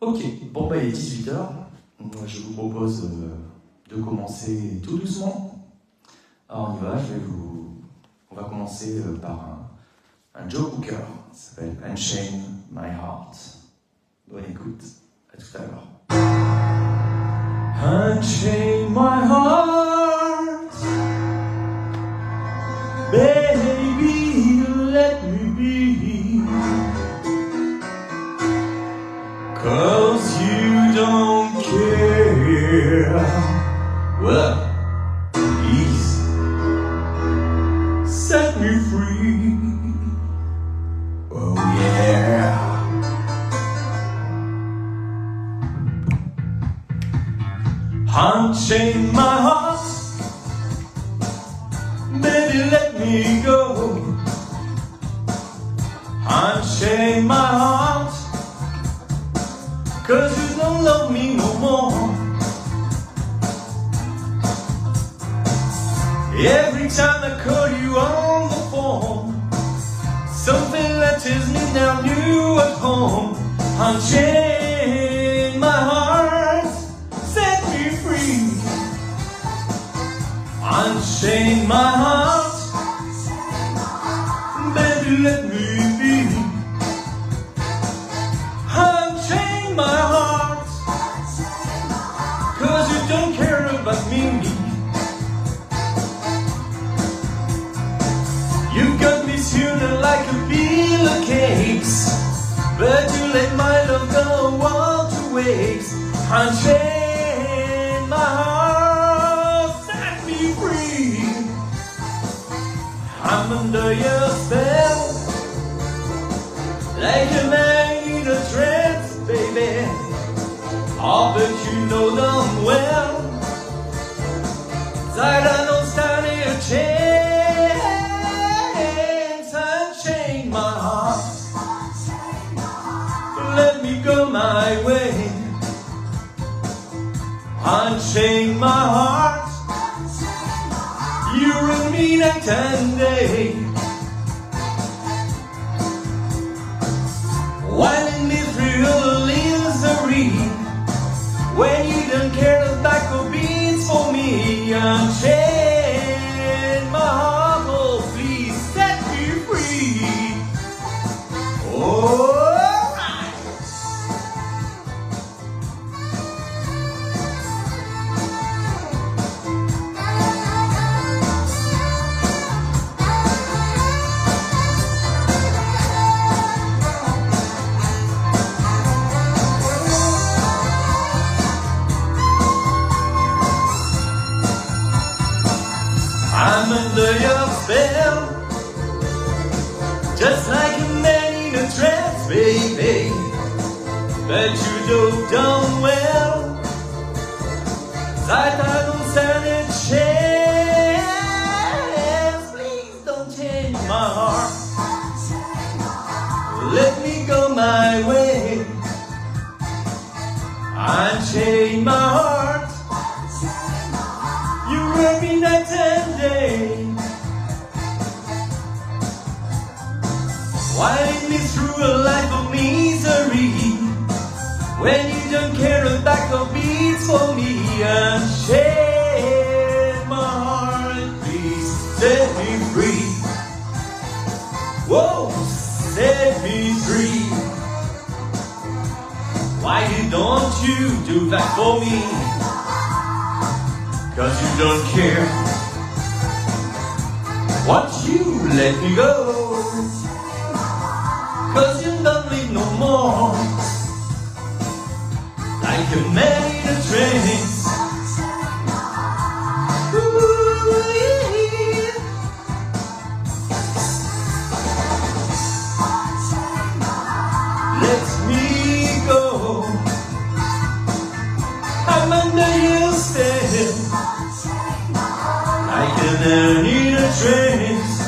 Ok, bon bah il est 18h. Je vous propose de commencer tout doucement. Alors on y va, on va commencer par un Joe Cocker, ça s'appelle Unchain My Heart. Bonne écoute, à tout à l'heure. Unchain my heart, baby, let me be, 'cause you don't care. Well, please set me free. Oh yeah. Unchain my heart, baby, let me go. Unchain my heart, 'cause you don't love me no more. Every time I call you on the phone, something that tells me now you at home. Unchain my heart, set me free. Unchain my heart, baby, let me be. Unchain my heart, 'cause you don't care about me. You got me sooner like a pile of cakes, but you let my love go all to waste. Unchain my heart, set me free. I'm under your spell, like a man in a trance, baby. Oh, but you know damn well that I don't stand a chance. Unchain my heart, let me go my way. Unchain my heart, you and me night and day. Winding me through your misery, when you don't care about beats for me. Unchain my heart, oh please set me free. Oh. I'm under your spell, just like a man in a trance, baby. But you know damn well that I don't stand a chance. Please don't change my heart, let me go my way. Unchain my heart, you hurt me night and day. Winding me through a life of misery, when you don't care about the beats for me. Unchain my heart, please set me free. Whoa, set me free. Why don't you do that for me? 'Cause you don't care. Won't you let me go? 'Cause you don't live no more, like a man in a trance. Ooh, yeah. Let me go, I'm under your spell, like a man in a trance.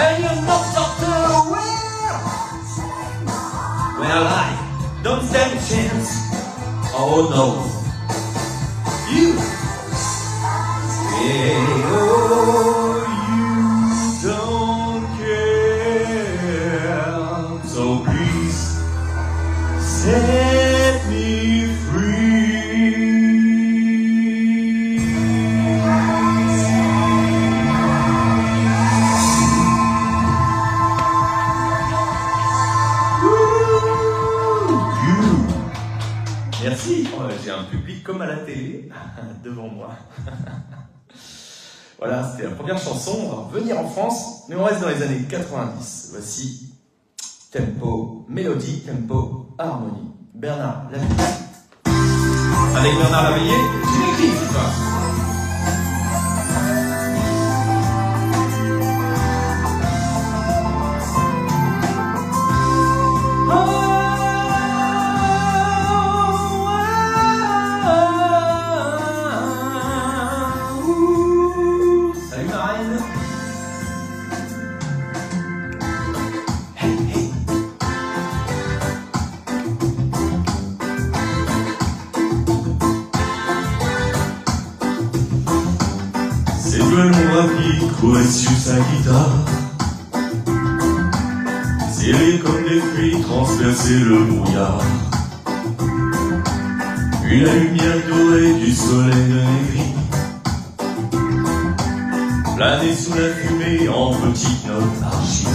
And you're not Dr. Well, well, I don't stand a chance. Oh no, you, yeah, oh, you don't care. So please set me free. Merci, j'ai un public comme à la télé devant moi. Voilà, c'était la première chanson. On va revenir en France, mais on reste dans les années 90. Voici tempo, mélodie, tempo, harmonie. Bernard Lavilliers. Avec Bernard Lavilliers, tu l'écris, c'est pas. Courait sur sa guitare, serré comme des fruits, transpercer le brouillard. Puis la lumière dorée du soleil de Négri planait sous la fumée en petites notes argile.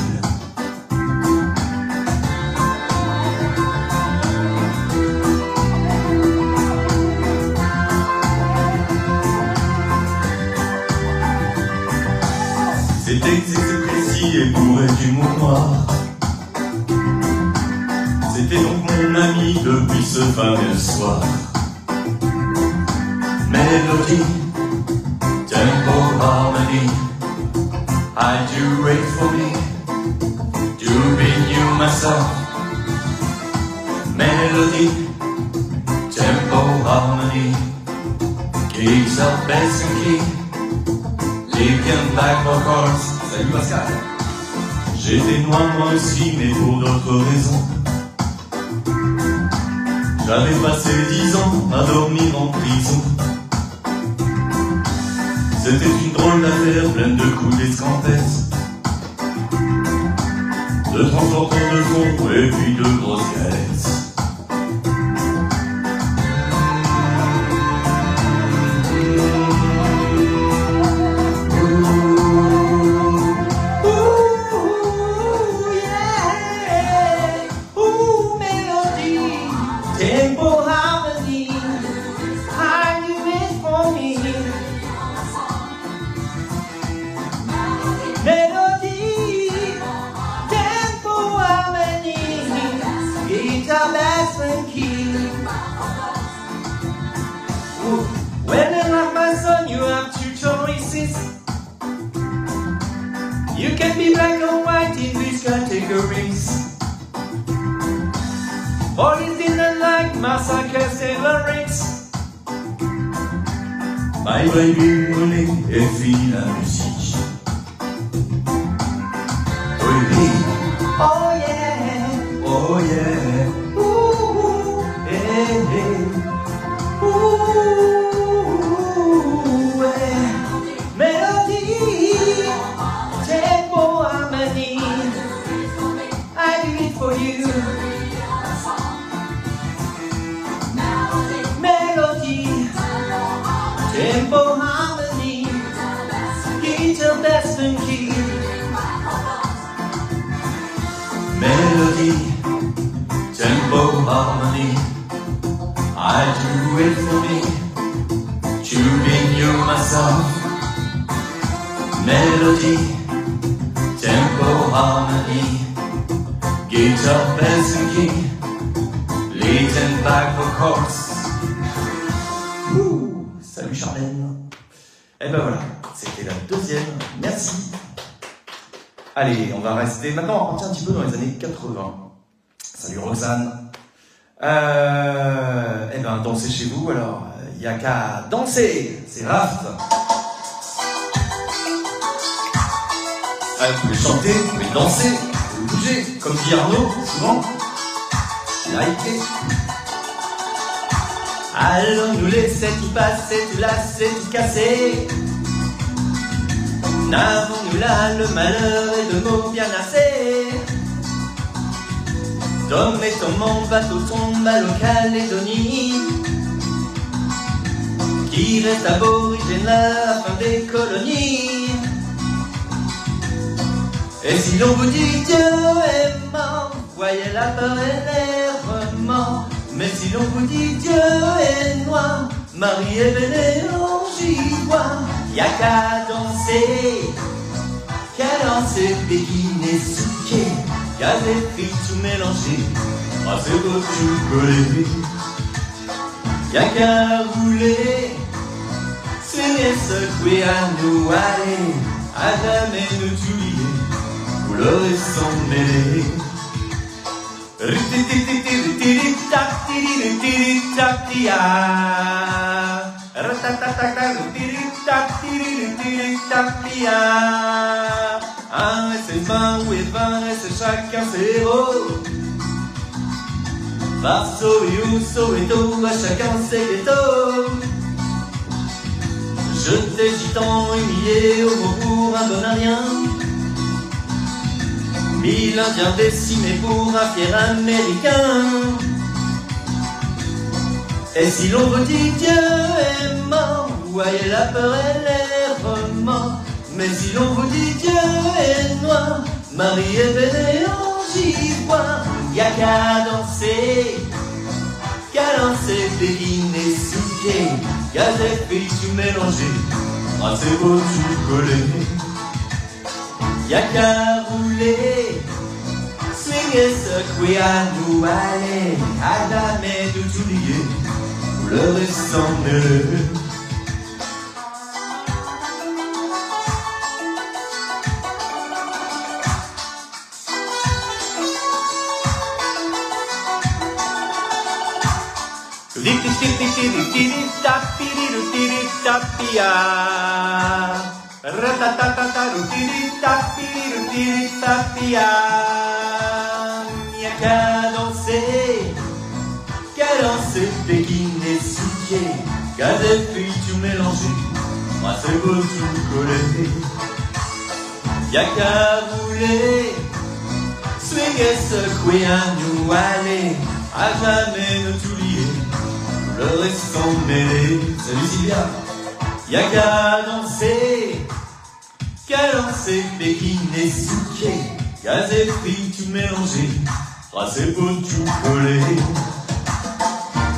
C'était précis et bourré d'humour noir. C'était donc mon ami depuis ce fameux soir. Mélodie, tempo, harmony, I do it for me, to be you myself. Mélodie, tempo, harmony, guitar, bass and key. Taken back for chords. Salut Pascal. J'étais noir moi aussi, mais pour d'autres raisons. J'avais passé 10 ans à dormir en prison. C'était une drôle d'affaire pleine de coups d'escampette, de transporteurs de fond et puis de grosses galettes. When in life, my son, you have two choices. You can be black or white in these categories. Or is it not like massacre lyrics? My baby voulait et fit la musique. Oui, oh yeah, oh yeah, ooh, hey, hey. Tempo, harmony, guitar, bass and key. Melody, tempo, harmony, I do it for me, tuning you myself. Melody, tempo, harmony, guitar, bass and key, lead and back for chords. Salut Charlène. Et ben voilà, c'était la deuxième. Merci. Allez, on va rester. Maintenant, on va partir un petit peu dans les années 80. Salut Roxane. Eh ben, dansez chez vous. Alors, il n'y a qu'à danser. C'est Raft. Vous pouvez chanter, vous pouvez danser, vous pouvez bouger. Comme dit Arnaud, souvent. Liker. Allons nous laisser tout passer, tout lasser, tout casser. N'avons-nous là le malheur et de mots bien assez. Tom et ton mon bateau tombe à l'Calédonie, qui reste aborigène à la fin des colonies. Et si l'on vous dit Dieu est mort, voyez la peur et l'errement. Mais si l'on vous dit Dieu est noir, Marie est belle et on j'y voit. Y'a qu'à danser Pékin et Souquet, y'a des filles tout mélangées, ah c'est beau tout collé. Y'a qu'à rouler, swinguer, secouer, à nous aller, à jamais nous oublier, couleur et sans mêler. Un et c'est 20 ou et 20 et c'est chacun ses héros. Barso et Ousso et Do, à chacun ses ghettos. Jeté gitan humilié au mot pour un bon rien. 1000 Indiens décimés pour un fier américain. Et si l'on vous dit Dieu est mort, voyez la peur et l'errement. Mais si l'on vous dit Dieu est noir, Marie est belle et on j'y voit. Y'a qu'à danser Pékin et Souquet, y'a des filles tout mélangées, ah c'est beau tout collé. Y'a qu'à rouler, swinguer, secouer, à nous aller, à jamais de tout oublier, couleur et sans mêler. Y'a qu'à danser Pékin et Souquet, qu'à des filles tout mélangées, moi c'est beau tout collé. Y'a qu'à rouler, swinguer, secouer, à nous aller, à jamais nous oublier, le reste sans mêler. Salut Sylvia. Y'a qu'à danser Pékin et Souquet, qu'à des filles tout mélangées, ah c'est beau tout collé.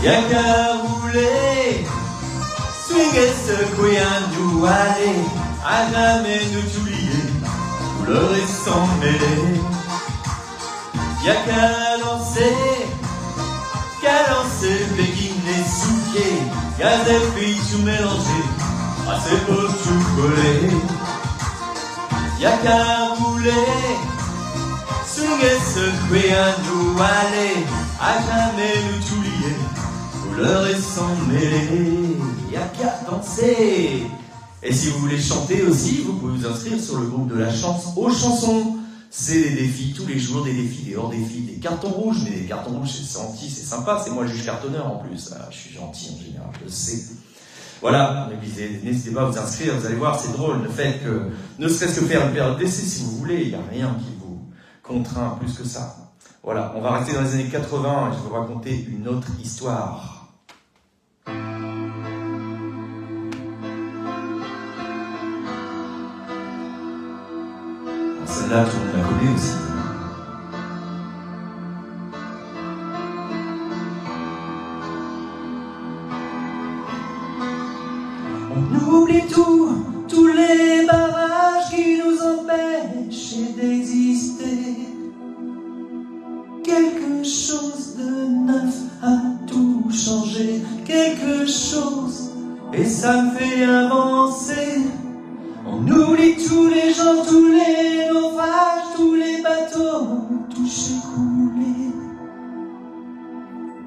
Y'a qu'à rouler, swinguer, secouer, à nous aller, à jamais nous oublier, couleur et sans mêler. Y'a qu'à danser Pékin et Souquet, y'a des filles tout mélangées, ah c'est beau tout collé. Y'a qu'à rouler, swinguer, secouer, à nous aller, à jamais nous oublier, couleur et sans mêler. Y'a qu'à danser. Et si vous voulez chanter aussi, vous pouvez vous inscrire sur le groupe de la chance aux chansons. C'est des défis tous les jours, des défis, des hors-défis, des cartons rouges. Mais les cartons rouges, c'est gentil, c'est sympa. C'est moi le juge cartonneur en plus. Ah, je suis gentil en général, je le sais. Voilà, n'hésitez pas à vous inscrire, vous allez voir, c'est drôle. Le fait que, ne serait-ce que faire une période d'essai si vous voulez, il n'y a rien qui vous contraint plus que ça. Voilà, on va rester dans les années 80 et je vais vous raconter une autre histoire. Celle-là, tout le monde la connaît aussi. On oublie tous les barrages qui nous empêchent d'exister. Quelque chose de neuf a tout changé, quelque chose, et ça me fait avancer. On oublie tous les gens, tous les naufrages, tous les bateaux touchés, coulés.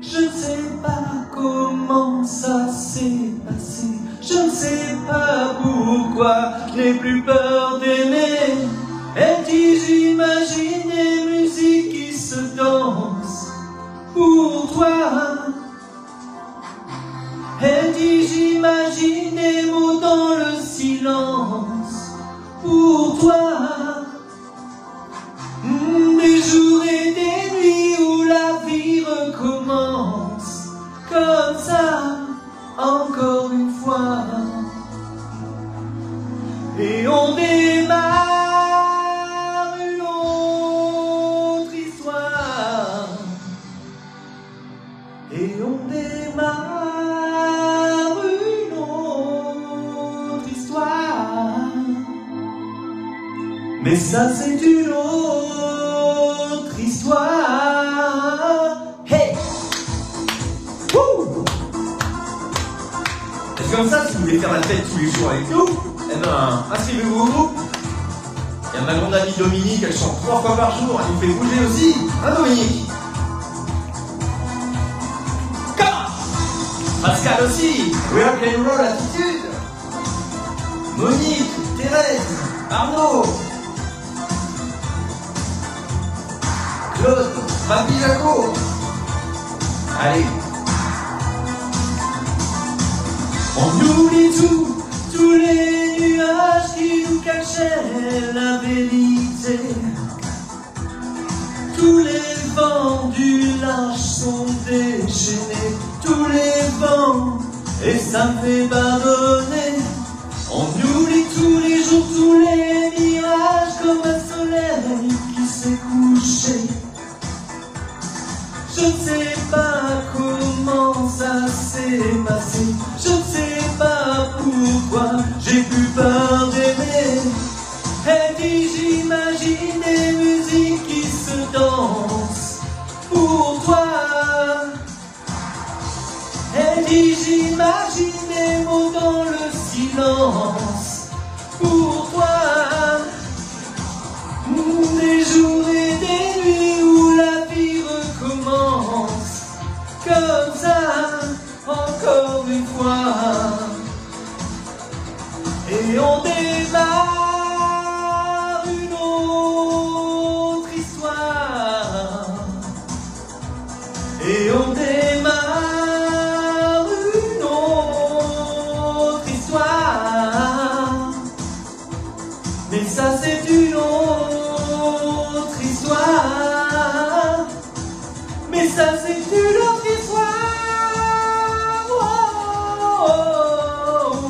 Je ne sais pas comment ça s'est passé, je ne sais pas pourquoi je n'ai plus peur d'aimer. Elle dit j'imagine des musiques qui se dansent pour toi. Elle dit j'imagine des mots dans le silence pour toi. Des jours et des nuits où la comme ça, encore une fois. Et on démarre une autre histoire. Et on démarre une autre histoire. Mais ça c'est une autre histoire. Hey! Wouh! C'est comme ça, si vous voulez faire la fête tous les jours avec nous, eh ben, inscrivez-vous au groupe. Il y a ma grande amie Dominique, elle chante 3 fois par jour, elle nous fait bouger aussi. Hein Dominique? Pascal aussi, rock and roll attitude. Monique, Thérèse, Arnaud, Claude, Papy Jaco. Allez. On oublie tous les nuages qui nous cachaient la vérité. Tous les vents du large sont déchaînés, tous les vents, et ça me fait pardonner. On oublie tous les jours, tous les mirages, comme un soleil qui s'est couché. Je ne sais pas comment ça s'est passé, je ne sais pas pourquoi j'ai plus peur d'aimer. Elle dit j'imagine des musiques qui se dansent pour toi. Elle dit j'imagine des mots dans le silence pour toi. Des jours et des nuits où la vie recommence comme ça, encore une fois. Et on démarre une autre histoire. Et on démarre une autre histoire. Mais ça c'est une autre histoire. Mais ça c'est une autre histoire. Oh, oh, oh,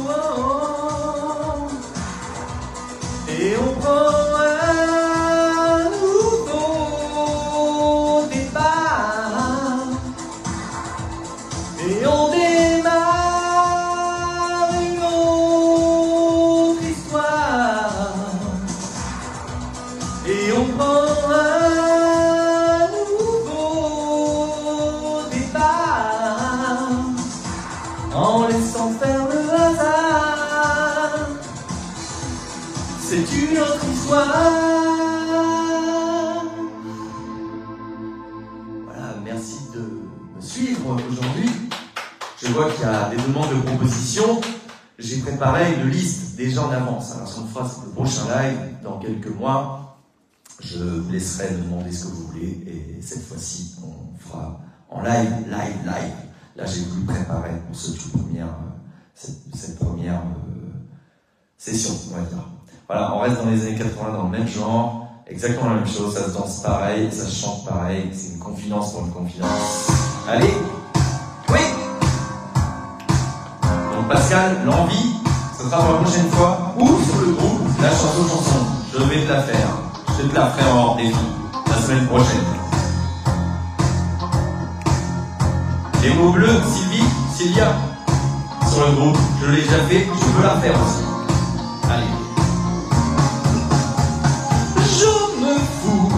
oh. Et on prend un nouveau départ. Et on démarre une autre histoire. Et on prend un nouveau départ. En laissant faire le hasard. C'est une autre histoire. Voilà, merci de me suivre aujourd'hui. Je vois qu'il y a des demandes de propositions. J'ai préparé une liste déjà en avance. Alors, ce qu'on fera, c'est le prochain live dans quelques mois. Je vous laisserai me demander ce que vous voulez. Et cette fois-ci, on fera en live. Là, j'ai voulu préparer pour cette première session, on va dire. Voilà, on reste dans les années 80, dans le même genre. Exactement la même chose. Ça se danse pareil, ça se chante pareil. C'est une confidence pour une confidence. Allez! Oui! Donc Pascal, l'envie, ce sera pour la prochaine fois, ou sur le groupe, la chanson. Je vais te la faire. Je te la ferai en hors défi, la semaine prochaine. Les mots bleus, Sylvia, sur le groupe, je l'ai déjà fait, je veux la faire aussi. Allez. Je me fous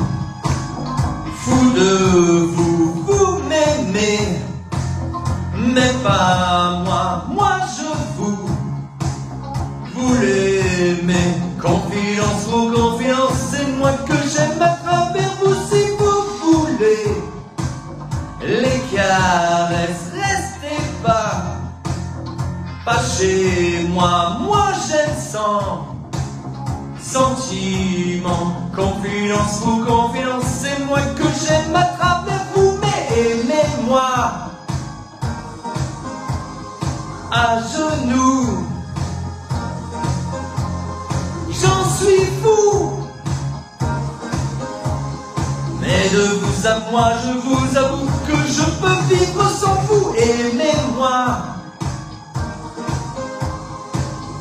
de vous, vous m'aimez, mais pas moi, moi je vous l'aimez. Confiance, vos confiance, c'est moi que j'aime à travers vous si vous voulez. Les caresses, restez pas chez moi, moi j'aime sans sentiment. Confidence, vos confiance, c'est moi que j'aime à travers vous, mais aimez-moi à genoux. J'en suis fou, mais de vous à moi, je vous avoue que je peux vivre sans vous. Et aimez-moi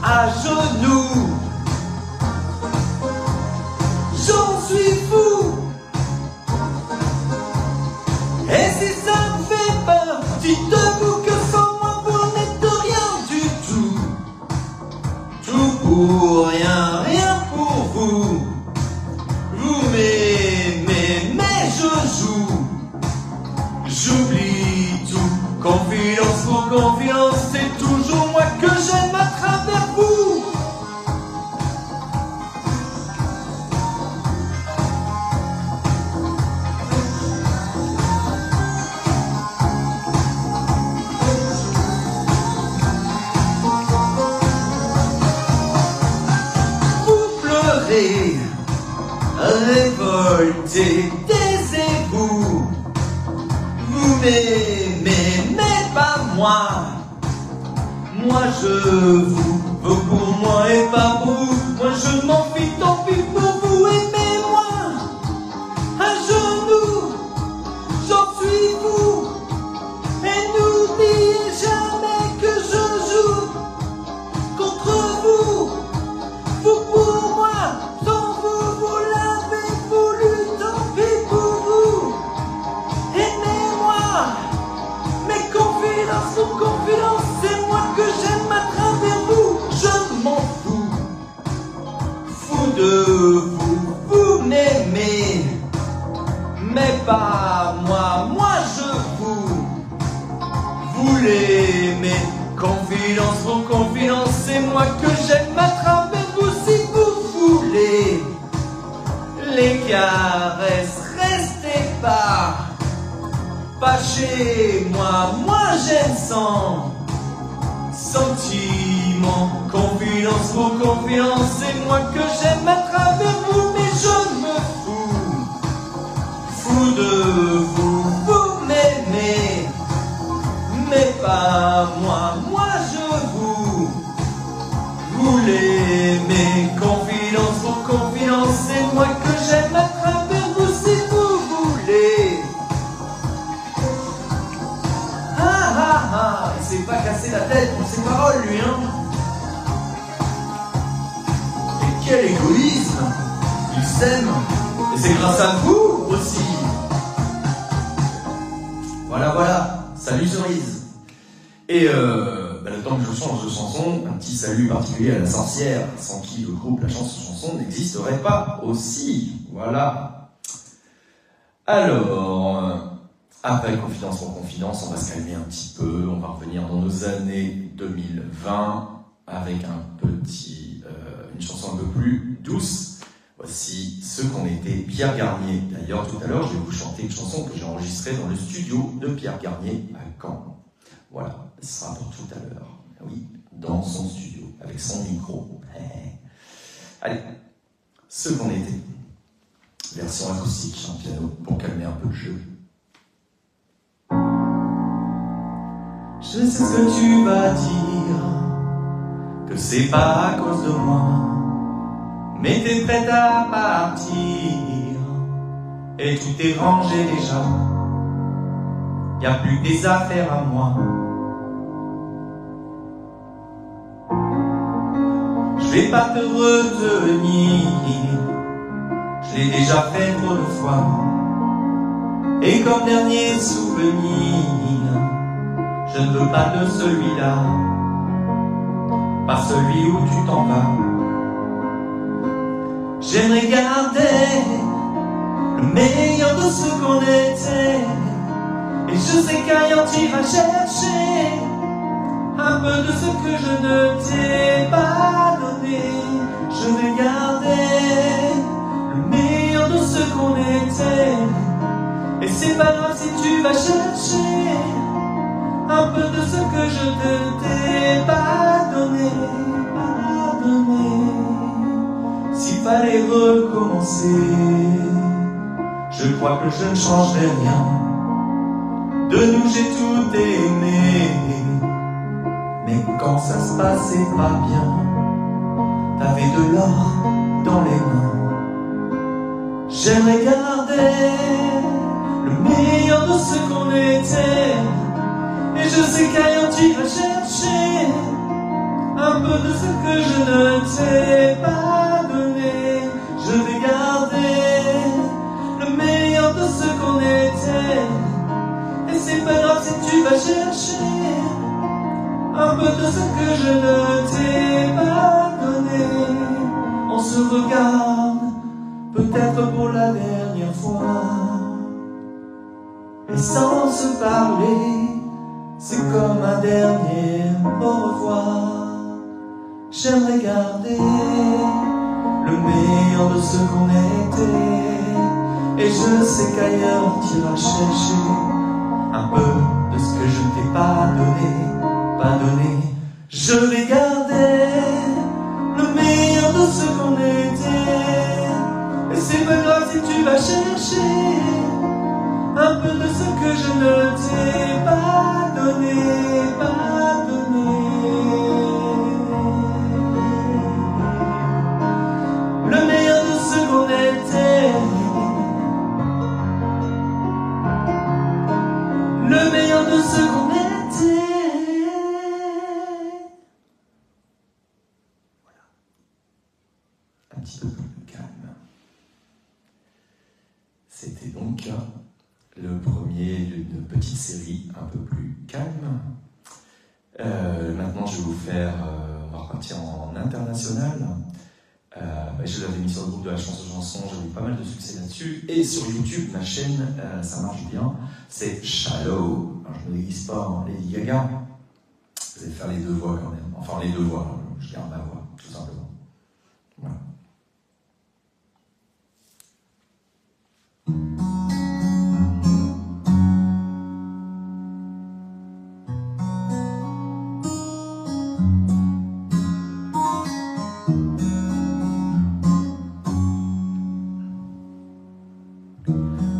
à genoux. J'en suis fou. Et si ça me fait peur, dites-vous que sans moi vous n'êtes rien du tout. Tout pour rien, rien pour vous. Vous m'aimez, mais je joue. J'oublie tout. Confidence pour confiance, c'est toujours moi que j'aime à travers vous. Révolté, taisez-vous. Vous m'aimez, mais pas moi. Moi je vous veux pour moi et pas pour vous. Moi je m'en fiche, tant pis pour vous. Aimez-moi à genoux, j'en suis fou. Et n'oubliez jamais que je joue contre vous. Vous pour moi, sans vous, vous l'avez voulu, tant pis pour vous. Aimez-moi, mais confidence ou confidence, c'est moi que j'aime à travers vous. Je m'en fous, fou de vous, vous m'aimez, mais pas moi, moi je vous l'aimez. Confidence pour confidence, c'est moi que j'aime à travers vous. Si vous voulez les caresses, restez pas chez moi. Moi j'aime sans sentiment. Confidence pour confiance, c'est moi que j'aime à travers vous. Mais je me fous de vous. Vous m'aimez, mais pas moi. Moi je vous l'aimez. Confidence pour confidence, c'est moi que j'aime à travers vous. Si vous voulez. Il s'est pas cassé la tête pour ses paroles, lui, hein. Et quel égoïsme. Il s'aime. Et c'est grâce à vous aussi. Voilà. Salut Cerise. Et le temps que je change de chanson, un petit salut particulier à la sorcière, sans qui le groupe La Chance Chanson n'existerait pas aussi. Voilà. Alors, après Confidence pour Confidence, on va se calmer un petit peu, on va revenir dans nos années 2020 avec une chanson un peu plus douce. Voici ce qu'on était, Pierre Garnier. D'ailleurs, tout à l'heure, je vais vous chanter une chanson que j'ai enregistrée dans le studio de Pierre Garnier à Caen. Voilà, ce sera pour tout à l'heure. Oui, dans son studio, avec son micro. Allez, ce qu'on était. Version acoustique en piano, pour calmer un peu le jeu. Je sais ce que tu vas dire, que c'est pas à cause de moi, mais t'es prête à partir, et tout est rangé déjà. Y'a plus que des affaires à moi. Je vais pas te retenir, je l'ai déjà fait trop de fois. Et comme dernier souvenir, je ne veux pas de celui-là, pas celui où tu t'en vas. J'aimerais garder le meilleur de ce qu'on était. Et je sais qu'ailleurs tu iras chercher un peu de ce que je ne t'ai pas donné. Je vais garder le meilleur de ce qu'on était. Et c'est pas grave si tu vas chercher un peu de ce que je ne t'ai pas donné. S'il fallait recommencer, je crois que je ne changerai rien. De nous j'ai tout aimé, mais quand ça se passait pas bien, t'avais de l'or dans les mains. J'aimerais garder le meilleur de ce qu'on était, et je sais qu'ailleurs tu vas chercher un peu de ce que je ne t'ai pas donné. Je vais garder le meilleur de ce qu'on était. Et c'est pas grave si tu vas chercher un peu de ce que je ne t'ai pas donné. On se regarde, peut-être pour la dernière fois. Et sans se parler, c'est comme un dernier au revoir. J'aimerais garder le meilleur de ce qu'on était. Et je sais qu'ailleurs tu iras chercher un peu de ce que je ne t'ai pas donné. Je vais garder le meilleur de ce qu'on était. Et c'est pas grave si tu vas chercher un peu de ce que je ne t'ai pas donné. Le meilleur de ce qu'on était. Le meilleur de ce qu'on était. Voilà. Un petit peu plus calme. C'était donc le premier d'une petite série un peu plus calme. Maintenant, je vais vous faire, on va repartir en international. Je l'avais mis sur le groupe de la chanson, j'avais eu pas mal de succès là-dessus. Et sur YouTube, ma chaîne, ça marche bien. C'est Shallow. Alors, je ne me déguise pas en Lady Gaga. Vous allez faire les deux voix quand même. Enfin, les deux voix. Je garde ma voix, tout simplement. Voilà.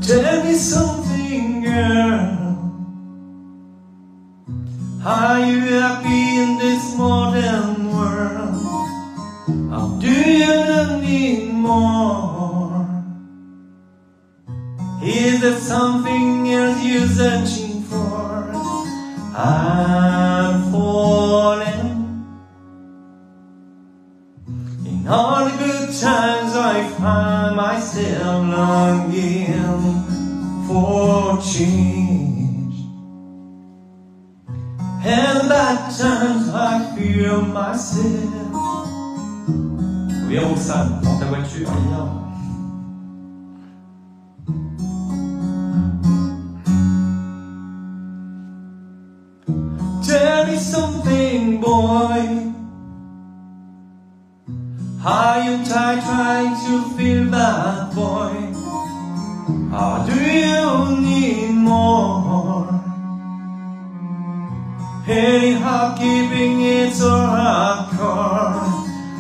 Tell me something, girl. Are you happy in this modern world? Or do you need more? Is there something else you're searching for? I'm falling. In all the good times I find myself longing for change, and bad times I feel myself. Oui, Roxane, prends ta voiture, viens. Tell me something, boy. Are you tired trying to feel that, boy? Or do you need more? Anyhow, keeping it so hardcore.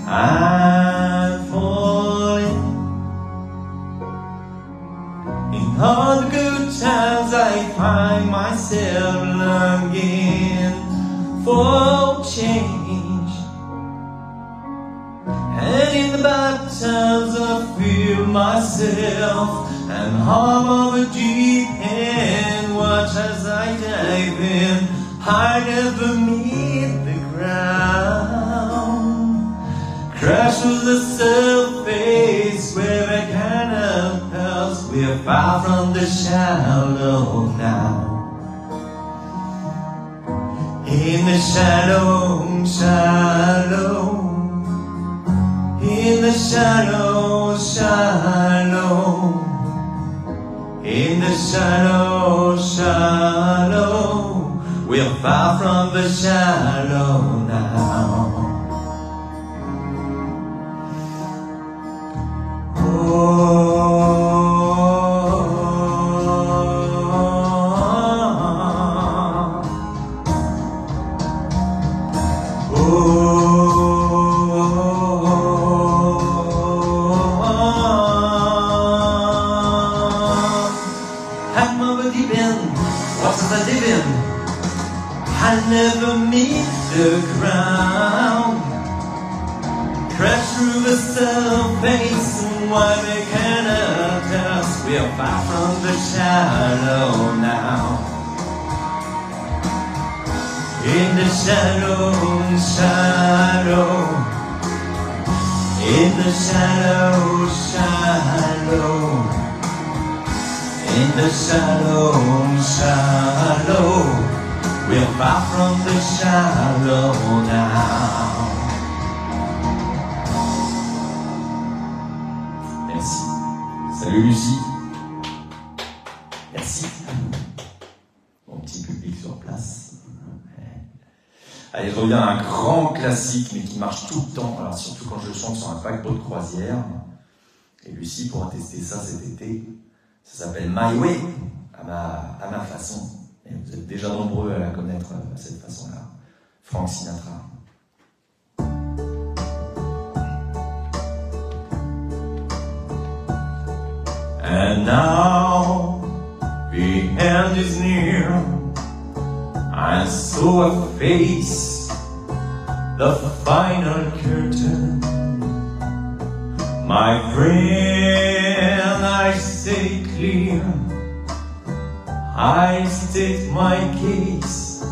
I'm falling. In all the good times I find myself longing for change, and in the bad times I feel myself and arm of a deep end. Watch as I dive in, I never meet the ground. Crash to the surface where I cannot pass. We're far from the shallow now. In the shallow, shallow. In the shallow, shallow. In the shallow, shallow. We're far from the shallow now. I never meet the ground. Crash through the surface, and why they cannot test. We are far from the shallow now. In the shallow, shallow, in the shallow, shallow, in the shallow, shallow, we're far from the shallow now. Merci. Salut Lucie. Merci. Mon petit public sur place. Allez, je reviens à un grand classique, mais qui marche tout le temps, alors surtout quand je chante sur un paquebot de croisière. Et Lucie pourra tester ça cet été. Ça s'appelle My Way, à ma façon. Et vous êtes déjà nombreux à la connaître de cette façon-là. Frank Sinatra. And now, the end is near. I saw a face, the final curtain. My friend, I say clear, I state my case,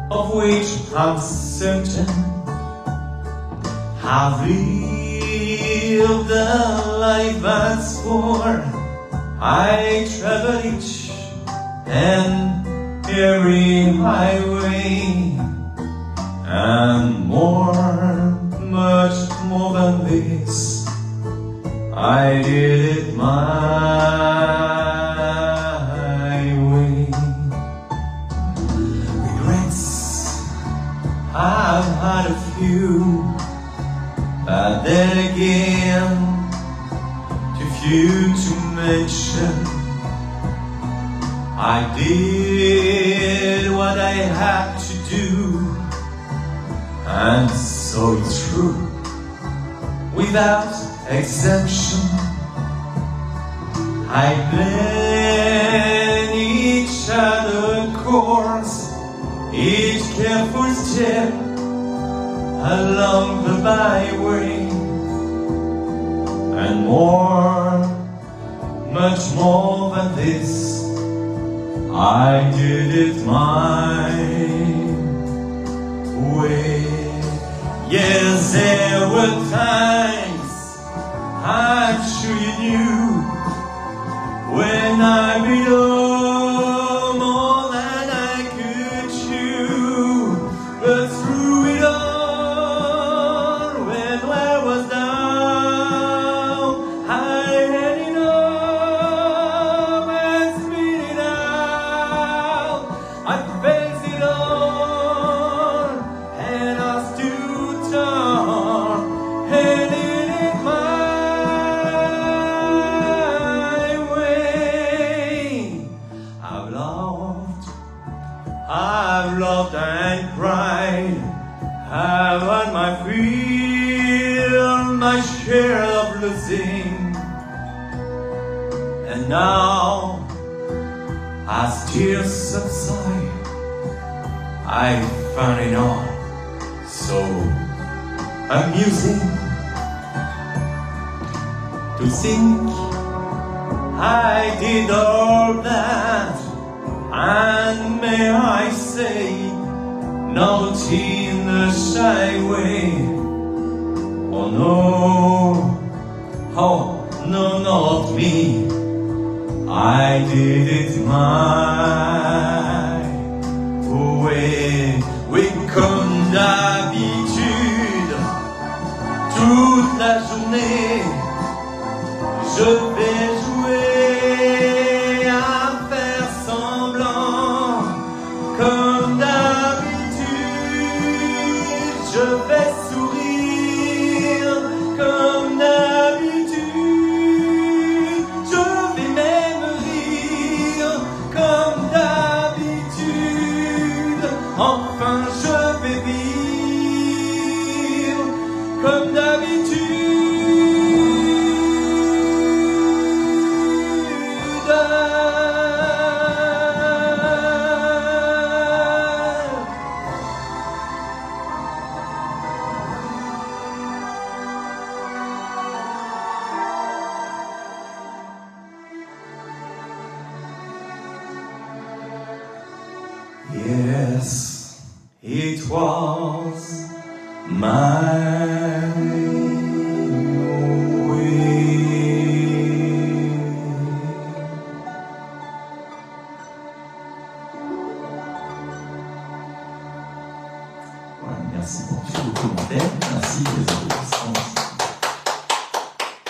of which I'm certain. I've lived a life that's for I travel each and every highway, and more, much more than this, I did it my way. Regrets, I've had a few, but then again, too few to mention. I did what I had to do, and so it's true, without exemption. I blend each other course, each careful step along the byway, and more, much more than this, I did it my way. Yes, there were times I'm sure you knew when I below more than I could chew, but through it all, when I was down, I had enough and spit it out. I faced it all, and I stood tall, and did it my way. I've loved and cried, I've had my fill, my share of losing, and now, as tears subside, I found it all so amusing to think I did all that, and may I say, not in a shy way. Oh no, not me, I did it my way. Oui, comme d'habitude, toute la journée, je vais jouer à faire semblant. Comme d'habitude, je vais sourire. Comme d'habitude, je vais même rire. Comme d'habitude, enfin je vais vivre. Comme d'habitude. Yes, It was my way. Voilà, merci pour tous vos commentaires, merci pour les applaudissements.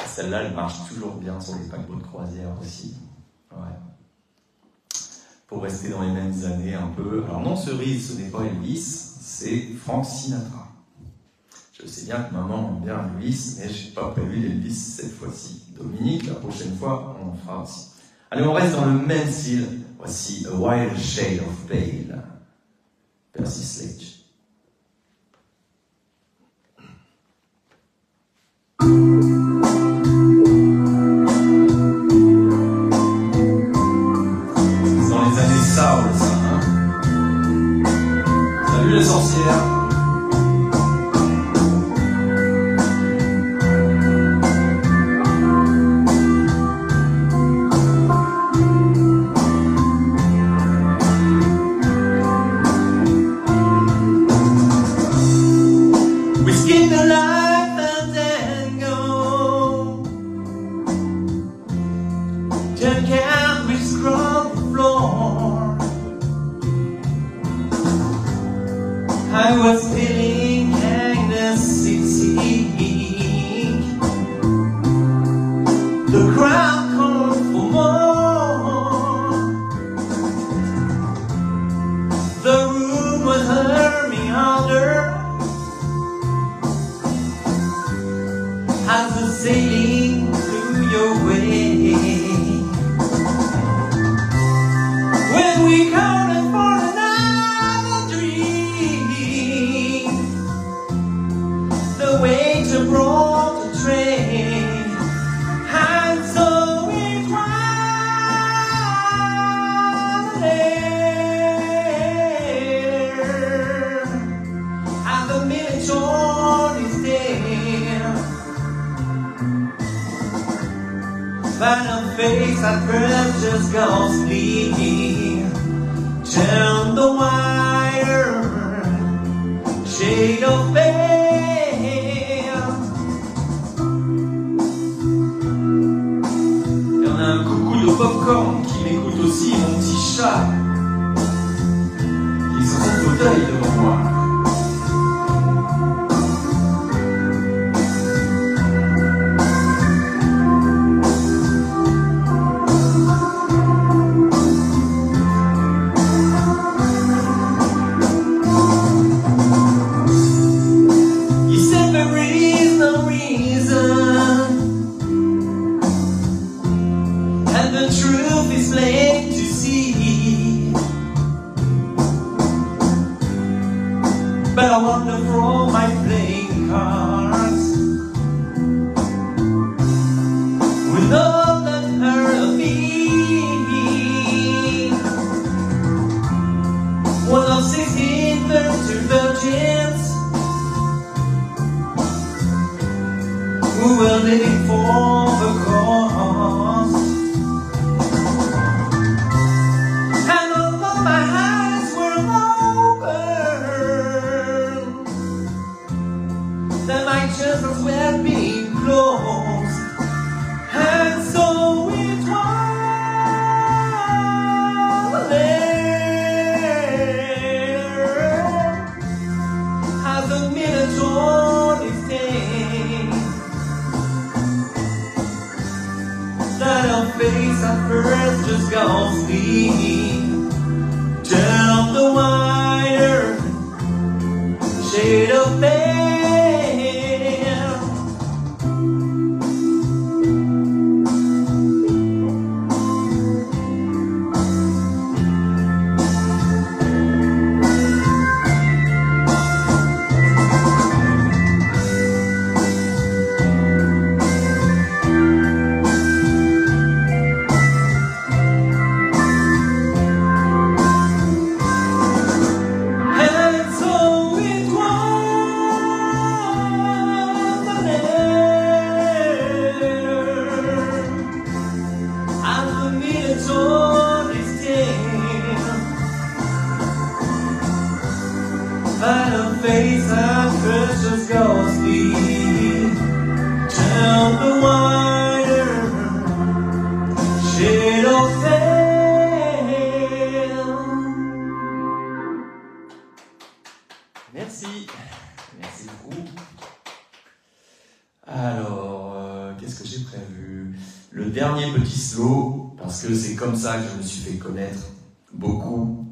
Celle-là, elle marche toujours bien sur les paquebots de croisière aussi. Ouais. Pour rester dans les mêmes années un peu. Alors non, Cerise, ce n'est pas Elvis, c'est Frank Sinatra. Je sais bien que maman aime bien Elvis, mais je n'ai pas prévu l'Elvis cette fois-ci. Dominique, la prochaine fois, on en fera aussi. Allez, on reste dans le même style. Voici A Wild Shade of Pale. Percy Sledge. Salut les sorcières. We skip the life and then go. Turn count, we scrub the floor. I was feeling kinda sick. The crowd called for more. The room was hurting under as the sailing through your way. When we counted for another dream, the waiter brought the train, and so it was later, and the minute on his there, but a face at first just ghostly. Turn the wire, shade of pale. Il y en a un coucou de popcorn qui m'écoute aussi, mon petit chat, qui est sur son fauteuil devant moi. The truth is plain to see, but I wander from my playing cards with all that hurt of me. One of 16 virgins who were living for the cause. That my chances were being closed, and so it was later, as the minute on its day, find a face as precious ghostly. Turn the wider shade of pale. Merci. Merci beaucoup. Alors, qu'est-ce que j'ai prévu? Le dernier petit slow, parce que c'est comme ça que je me suis fait connaître beaucoup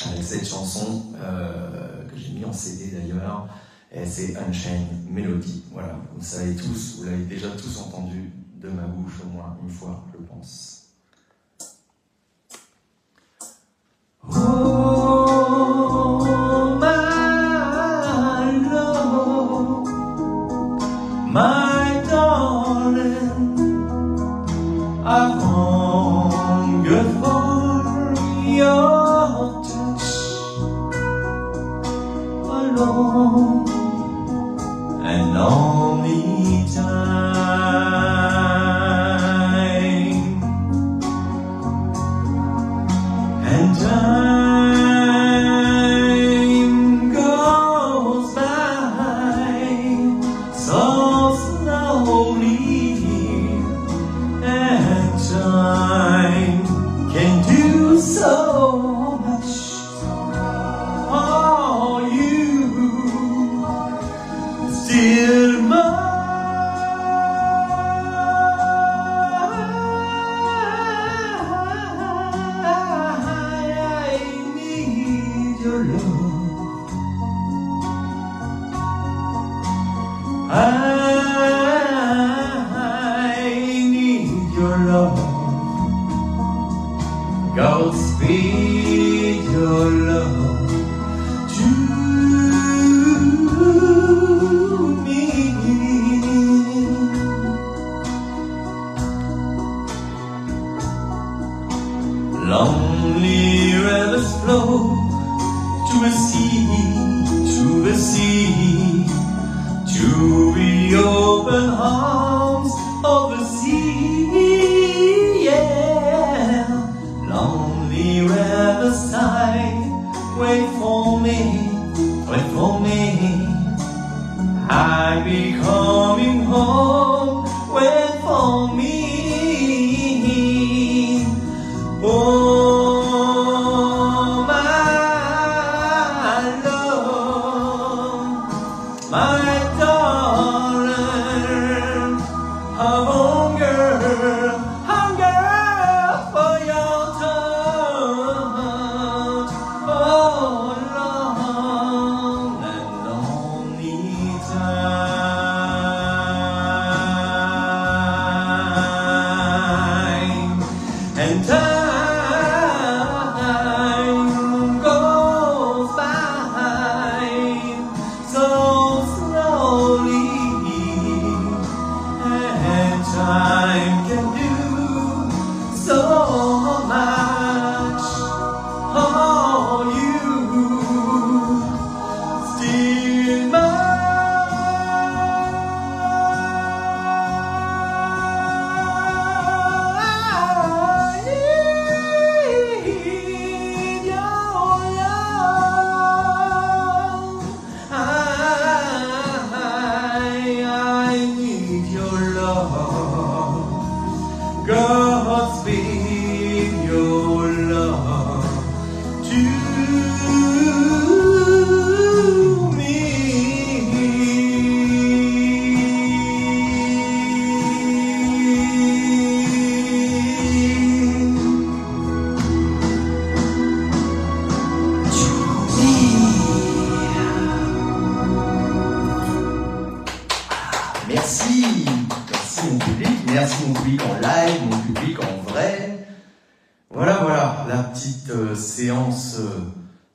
avec cette chanson que j'ai mis en CD d'ailleurs, et c'est Unchained Melody. Voilà, vous savez tous, vous l'avez déjà tous entendu de ma bouche au moins une fois, je pense. Oh, my love, my darling, I've hungered for your touch alone and only time and time goes by so slowly and time can do so much. Oh, you still mine. I need your love. I need your love. Godspeed your love to me. Lonely rivers flow to the sea, to the sea, to the open arms of the sea. Yeah, lonely riverside, wait for me, wait for me. I'll be coming home, wait for me. Oh, my love, my darling, I've hunger for your touch, oh, long and lonely time, and time goes by so slowly, and time can do so much. Oh, you still mine. I need your love. I need your love. Godspeed your love to me. Merci, merci mon public, merci mon public en live, mon public en vrai. Voilà, la petite séance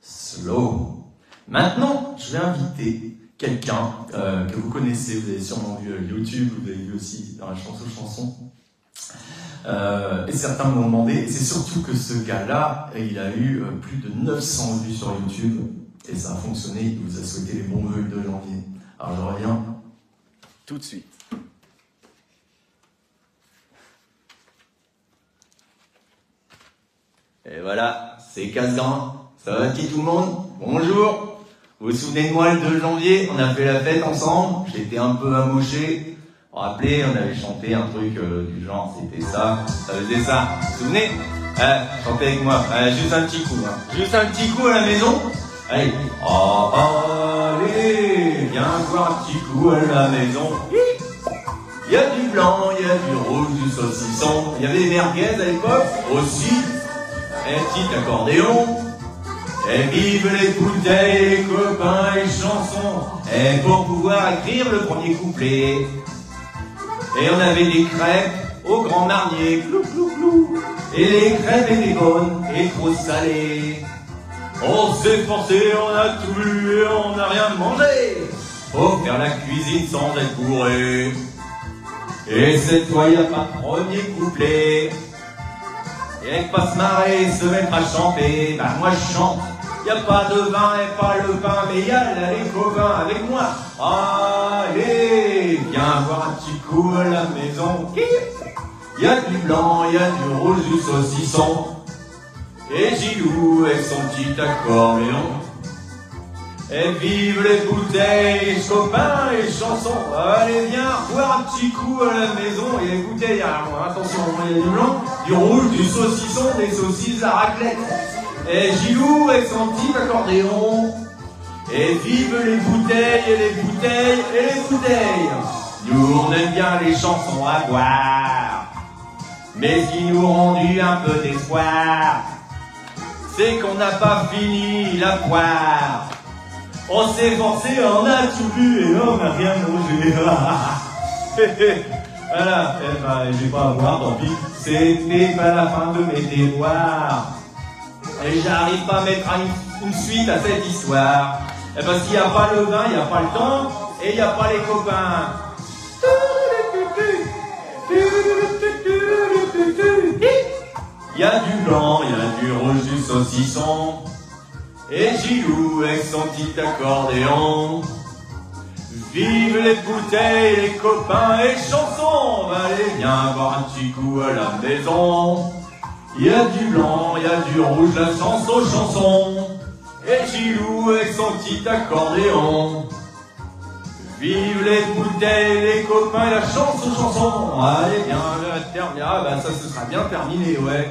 slow. Maintenant, je vais inviter quelqu'un que vous connaissez, vous avez sûrement vu YouTube, vous avez vu aussi dans la chanson. Et certains me l'ont demandé, et c'est surtout que ce gars-là, il a eu plus de 900 vues sur YouTube, et ça a fonctionné, il vous a souhaité les bons vœux de janvier. Alors je reviens tout de suite. Et voilà, c'est Casgrain. Ça va qui tout le monde? Bonjour. Vous vous souvenez de moi le 2 janvier? On a fait la fête ensemble, j'étais un peu amoché. Vous vous rappelez, on avait chanté un truc du genre, c'était ça faisait ça. Vous vous souvenez? Chantez avec moi, juste un petit coup, hein. Juste un petit coup à la maison. Allez, oh, allez, viens voir un petit coup à la maison. Il y a du blanc, il y a du rouge, du saucisson. Il y avait des merguez à l'époque aussi. Et un petit accordéon. Et vive les bouteilles, les copains, les chansons. Et pour pouvoir écrire le premier couplet. Et on avait des crêpes au Grand Marnier, clou clou clou. Et les crêpes étaient bonnes et trop salées. On s'est forcé, on a tout bu et on n'a rien mangé. Faut faire la cuisine sans être bourré. Et cette fois y a pas de premier couplet. Et pas se marrer, se mettre à chanter. Bah moi je chante. Y a pas de vin et pas le pain, mais y a là les copains avec moi. Allez, viens voir un petit coup à la maison. Y a du blanc, y a du rouge, du saucisson. Et Gilou avec son petit accordéon. Et vive les bouteilles, les copains, les chansons. Allez, viens boire un petit coup à la maison. Et les bouteilles, alors, attention, il y a du blanc, du rouge, du saucisson, des saucisses à raclette. Et Gilou avec son petit accordéon. Et vive les bouteilles et les bouteilles et les bouteilles. Nous, on aime bien les chansons à boire. Mais ce qui nous rendit un peu d'espoir, c'est qu'on n'a pas fini la poire. On s'est forcé, on a tout bu et on n'a rien mangé. Voilà, eh ben, j'ai pas à voir, tant pis. C'était pas la fin de mes déboires. Et j'arrive pas à mettre une suite à cette histoire. Et parce qu'il n'y a pas le vin, il n'y a pas le temps, et il n'y a pas les copains. Il y a du blanc, il y a du rouge, du saucisson. Et Gilou avec son petit accordéon. Vive les bouteilles, les copains et chansons. Allez, viens boire un petit coup à la maison. Il y a du blanc, il y a du rouge, la chanson. Et Gilou avec son petit accordéon. Vive les bouteilles, les copains et la chanson. Allez, viens, terminer. Ah bah ça se sera bien terminé, ouais.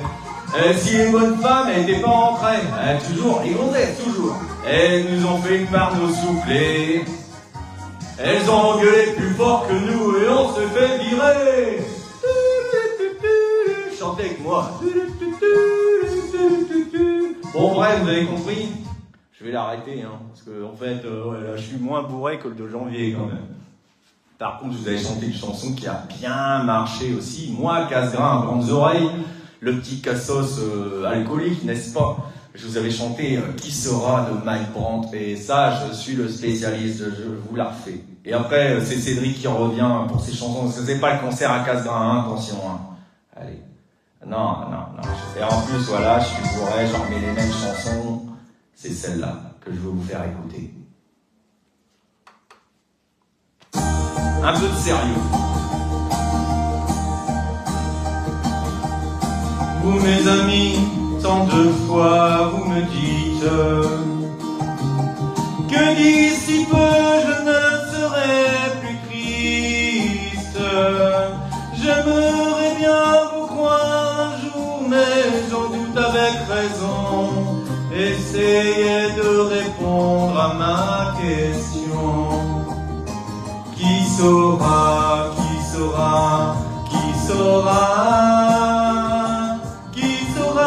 Si les bonnes femmes n'étaient pas rentrées, toujours, les gonzesses, toujours. Elles nous ont fait une part nos soufflets. Elles ont engueulé plus fort que nous et on se fait virer. Chantez avec moi. Bon bref, vous avez compris. Je vais l'arrêter, hein, parce que en fait, ouais, là, je suis moins bourré que le 2 janvier quand même. Par contre, vous avez chanté une chanson qui a bien marché aussi. Moi, casse-grain, grandes oreilles. Le petit cassos alcoolique, n'est-ce pas? Je vous avais chanté Qui sera de Mike Brandt, et ça, je suis le spécialiste, je vous la refais. Et après, c'est Cédric qui revient pour ses chansons, parce que c'est pas le concert à casse-grain, hein, attention. Hein. Allez. Non. Et en plus, voilà, je suis bourré, j'en remets les mêmes chansons. C'est celle-là que je veux vous faire écouter. Un peu de sérieux. Vous mes amis, tant de fois vous me dites que d'ici peu je ne serai plus triste. J'aimerais bien vous croire un jour, mais j'en doute avec raison. Essayez de répondre à ma question. Qui saura, qui saura, qui saura? Me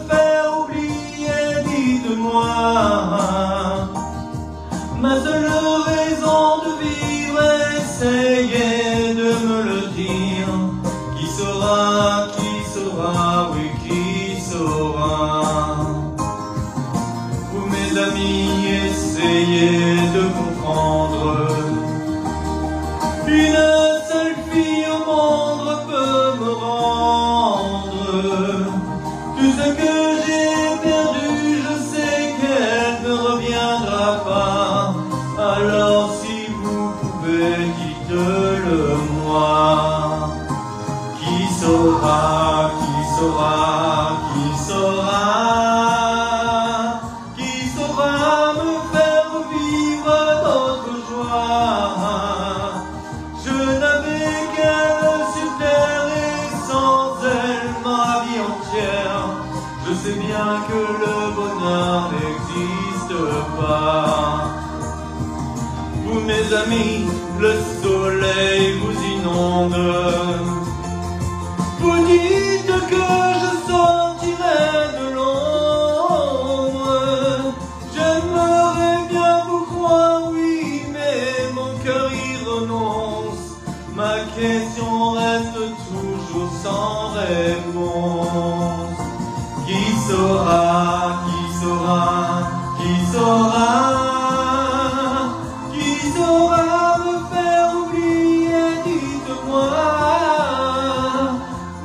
faire oublier, dites-moi. Ma seule raison de vivre, essayez de me le dire. Qui saura, oui, qui saura? Vous mes amis, essayez de comprendre. Une seule fille au monde peut me rendre tout ce que j'ai perdu, je sais qu'elle ne reviendra pas. Alors si vous pouvez, dites-le moi. Qui saura, qui saura, qui saura? Qui saura me faire n'existe pas. Vous mes amis, le soleil vous inonde. Vous dites que je sortirai de l'ombre. J'aimerais bien vous croire, oui, mais mon cœur y renonce. Ma question reste toujours sans réponse. Qui saura, qui saura, qui saura? Qui saura me faire oublier, dites-moi.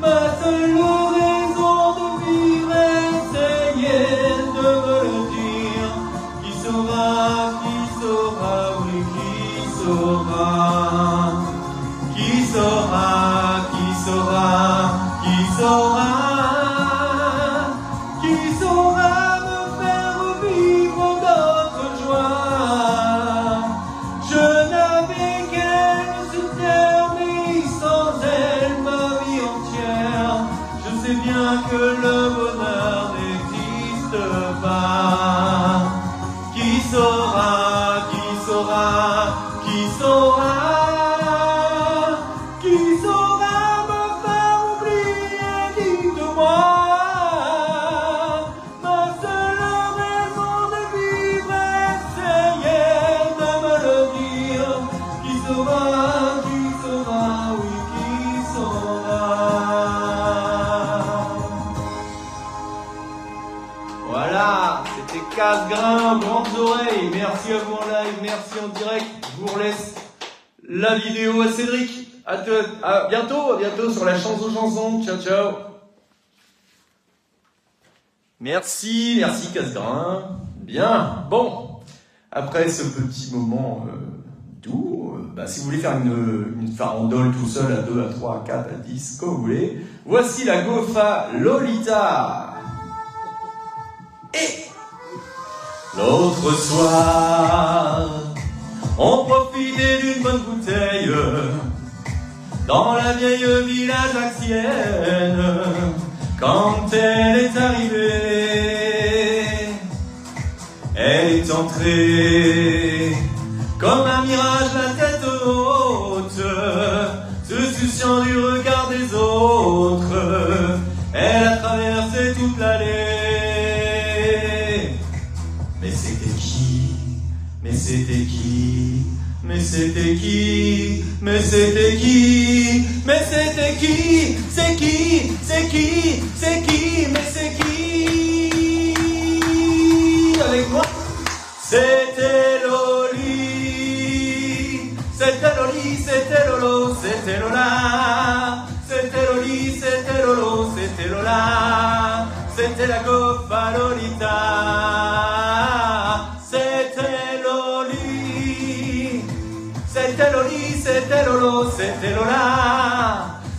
Ma seule raison de vivre, essayez de me le dire. Qui saura, oui, qui saura? Qui saura, qui saura, qui saura? Qui saura me faire vivre d'autres joies? Je n'avais qu'elle sur terre, mais sans elle ma vie entière. Je sais bien que le bonheur n'existe pas. Qui saura, qui saura, qui saura? Qui saura me faire oublier, dites-moi. Ma seule raison de vivre, essayez de me le dire. Qui saura, oui, qui saura? Voilà, c'était Casse-Grain, grandes oreilles. Merci à vous en live, merci en direct. Je vous relaisse la vidéo à Cédric. À bientôt sur la chance aux chansons. Ciao, ciao. Merci Casse-Grain. Bien, bon. Après ce petit moment doux, si vous voulez faire une farandole tout seul à 2, à 3, à 4, à 10, comme vous voulez, voici la Gofa Lolita. Et l'autre soir, on profitait d'une bonne bouteille dans la vieille ville ajaxienne. Quand elle est arrivée, elle est entrée comme un mirage, la tête haute, se souciant du regard des autres. Elle a traversé toute l'allée. Mais c'était qui? Mais c'était qui? Mais c'était qui? Mais c'était qui? Mais c'était qui? C'est qui? C'est qui? C'est qui? Mais c'est qui? Avec moi? C'était Loli. C'était Loli, c'était Lolo, c'était Lola. C'était Loli, c'était Lolo, c'était Lola. C'était la Gofa Lolita. C'était Loli. C'était Loli, c'était Lolo, c'était Lola.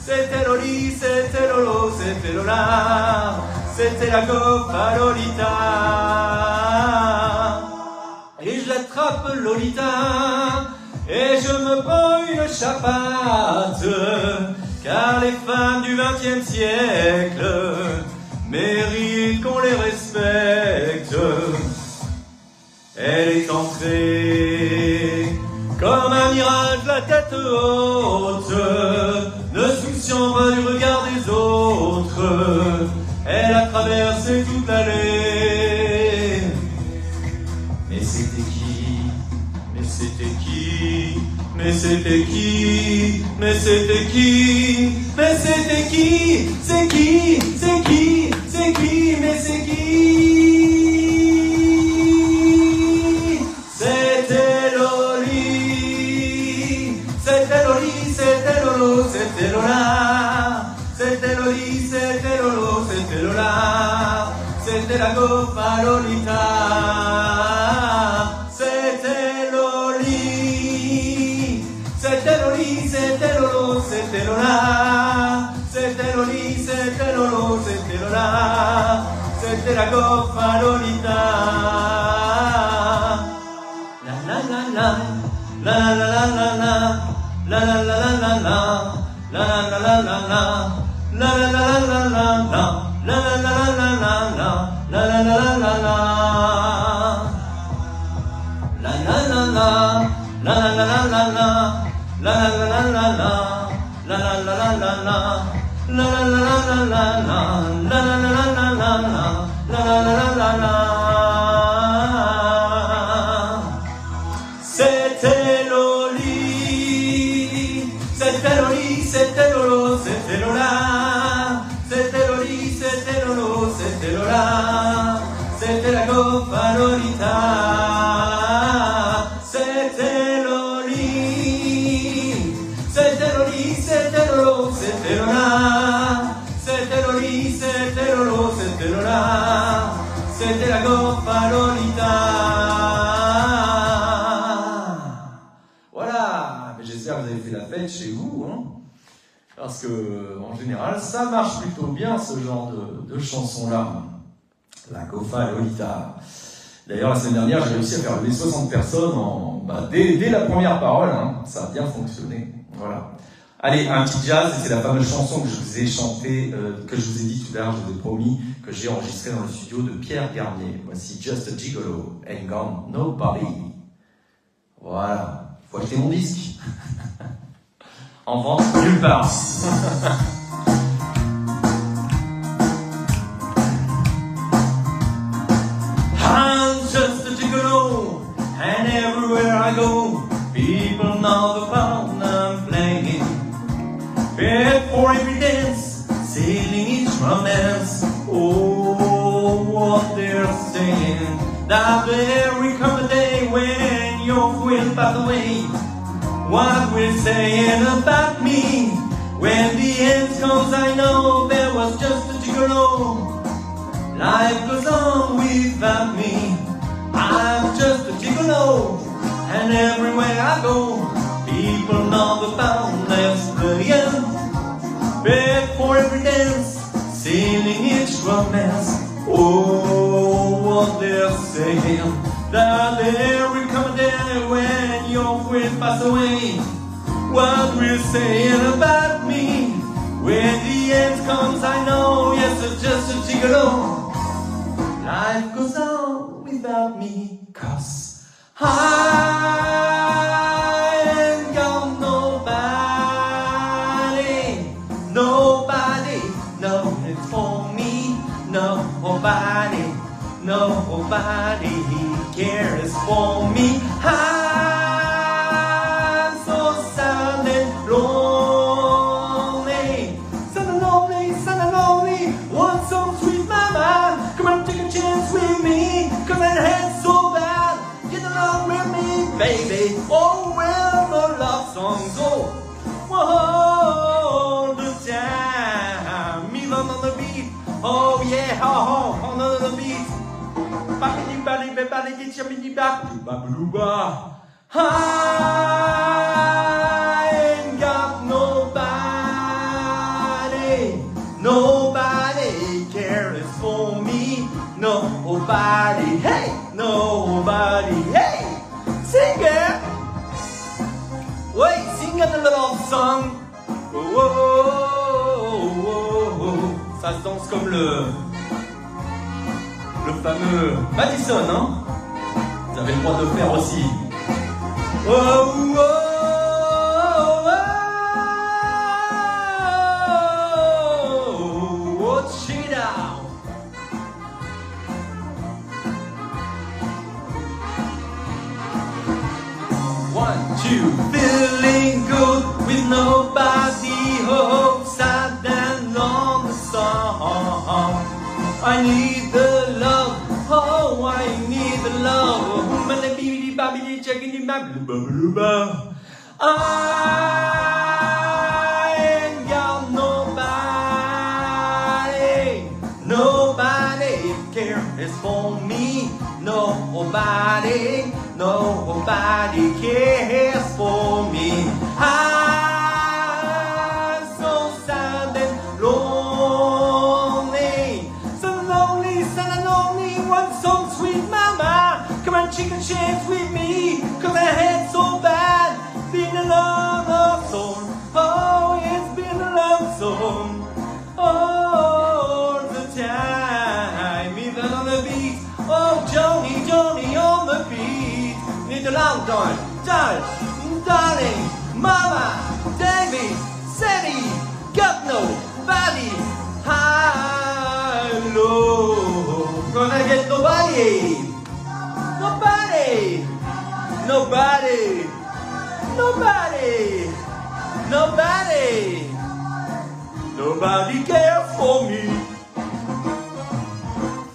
C'était Loli, c'était Lolo, c'était Lola. C'était la Gofa Lolita. Et je l'attrape Lolita, et je me prends une chapate, car les femmes du XXe siècle méritent qu'on les respecte. Elle est entrée comme un mirage, la tête haute, ne souciant pas du regard des autres. Elle a traversé toute l'allée. Mais c'était qui? Mais c'était qui? Mais c'était qui? Mais c'était qui? Mais c'était qui? C'est qui? C'est qui? C'est qui? Mais c'est qui? C'était Loli. C'était Loli, c'était Lolo, c'était Lola. C'était Loli, c'était Lolo, c'était Lola. C'était la Gofa Lolita. C'était Loli. C'était Loli, c'était Lolo, c'était Lola. C'était Loli, c'était Lolo, c'était Lola. C'était la Gofa Lolita. La la la la. La la la la la. La la la la la la. La la la la la. La la la la la la. La la la la la la. La la la la la la. C'était Loli, c'était Loli, c'était Lolo, c'était Lola. C'était Loli, c'était Lolo, c'était Lola. C'était la Gofa Lolita. C'était Loli, c'était Loli, c'était Lolo, c'était Lola. C'était Loli, c'était Lolo, c'était Lola. C'était la Gofa Lolita. Voilà, mais j'espère que vous avez fait la fête chez vous, hein, parce que en général, ça marche plutôt bien ce genre de chanson-là. La Gofa Lolita. D'ailleurs, la semaine dernière, j'ai réussi à faire lever 60 personnes dès la première parole, hein, ça a bien fonctionné. Voilà. Allez, un petit jazz, et c'est la fameuse chanson que je vous ai chantée, que je vous ai dit tout à l'heure, je vous ai promis, que j'ai enregistrée dans le studio de Pierre Garnier. Voici Just a Gigolo, Ain't Gone Nobody. Voilà. Faut acheter mon disque. En vente, nulle part. I'm just a gigolo, and everywhere I go, people know the part I'm playing. Paid for every dance, sailing each romance. Oh, what they're saying, that there will come a day when your will pass away. What we're saying about me, when the end comes, I know there was just a gigolo. Life goes on without me. I'm just a gigolo, and everywhere I go, people know the boundless brilliant. Beg for every dance, sailing each romance. Oh, what they're saying, that there will come a day when your will pass away. What we're saying about me, when the end comes, I know, yes, it's just a gigolo. Life goes on without me, 'cause I ain't got nobody, nobody, nothing for me, nobody, nobody cares for me. I'm so sad and lonely, sad and lonely, sad and lonely. Want some sweet mama, come on, take a chance with me, 'cause that head's so bad. Get along with me, baby. Oh, well, the love songs go all the time. Me on the beat, oh yeah, on the beat. I ain't got nobody, nobody cares for me, nobody, hey, nobody, hey, sing it, wait, sing a little song, oh, oh, oh, oh, oh. Ça se danse comme le fameux Madison, hein. Vous avez le droit de le faire aussi. Oh, oh, oh, oh, oh, check it out. One, two, feeling good with nobody home, sad and on the song. I need the love, oh, I need the love. I ain't got nobody, nobody cares for me, nobody, nobody cares for me. I'm so sad and lonely, so lonely, want some sweet mama, come on, take a chance with me, 'cause I had so bad, been a love song, oh, it's been a love song, all the time, even on the beat, oh, Johnny, Johnny on the beat, need a long time, darling, mama, Davy, Sadie, got nobody. Hello, gonna get nobody. Nobody, nobody, nobody, nobody, nobody care for me,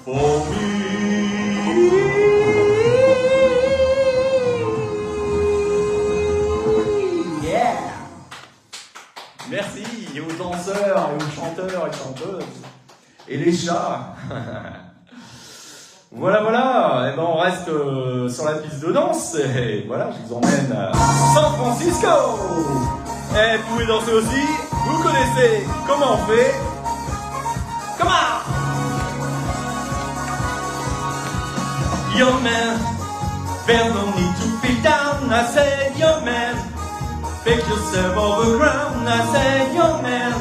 for me. Yeah. Merci aux danseurs et aux chanteurs et chanteuses et les chats. Voilà, voilà, et ben on reste sur la piste de danse, et voilà, je vous emmène à San Francisco. Et vous pouvez danser aussi, vous connaissez comment on fait. Come on! Yo man, there's no need to feel down, I said yo man. Pick yourself off the ground, I said yo man.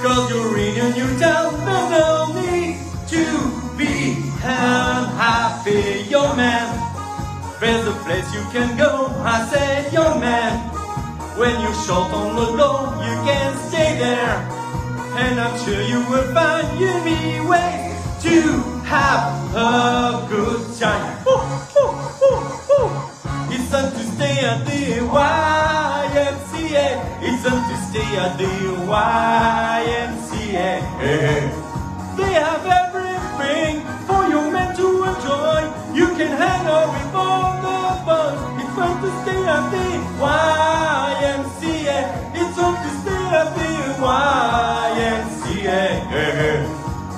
Cause you're in a new town, there's no need to be unhappy, yo man. There's a place you can go, I said, yo man. When you're short on the floor, you can stay there. And I'm sure you will find any way to have a good time. Ooh, ooh, ooh, ooh. It's time to stay at the YMCA. It's time to stay at the YMCA. They have everything for you men to enjoy. You can hang out with all the boys. It's fun to stay at the YMCA. It's fun to stay at the YMCA.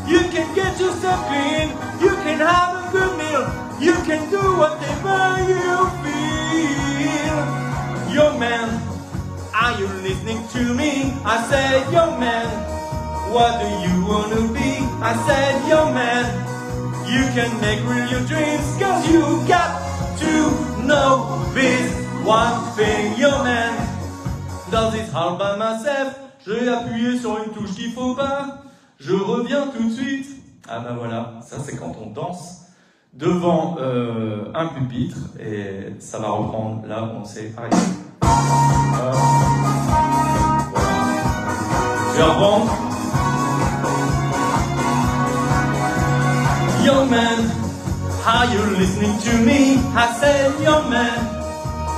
You can get yourself clean. You can have a good meal. You can do whatever you feel. Yo man, are you listening to me? I said, yo man. What do you wanna be? I said, yo man, you can make real your dreams, cause you got to know this one thing, yo man. Does it all by myself? J'ai appuyé sur une touche qu'il faut pas. Je reviens tout de suite. Ah bah voilà, ça c'est quand on danse devant un pupitre, et ça va reprendre là où on s'est arrêté. Voilà. Je vais reprendre. Yo man, are you listening to me? I said, yo man,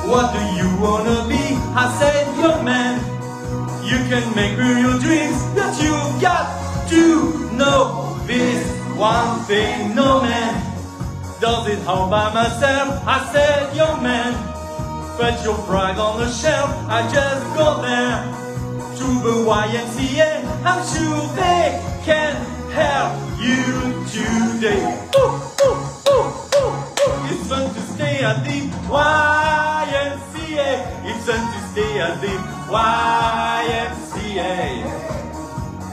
what do you wanna be? I said, yo man, you can make real your dreams, but you got to know this one thing, no man does it all by myself. I said, yo man, put your pride on the shelf. I just go there to the YMCA. I'm sure they can help you today. Ooh, ooh, ooh, ooh, ooh. It's fun to stay at the YMCA. It's fun to stay at the YMCA.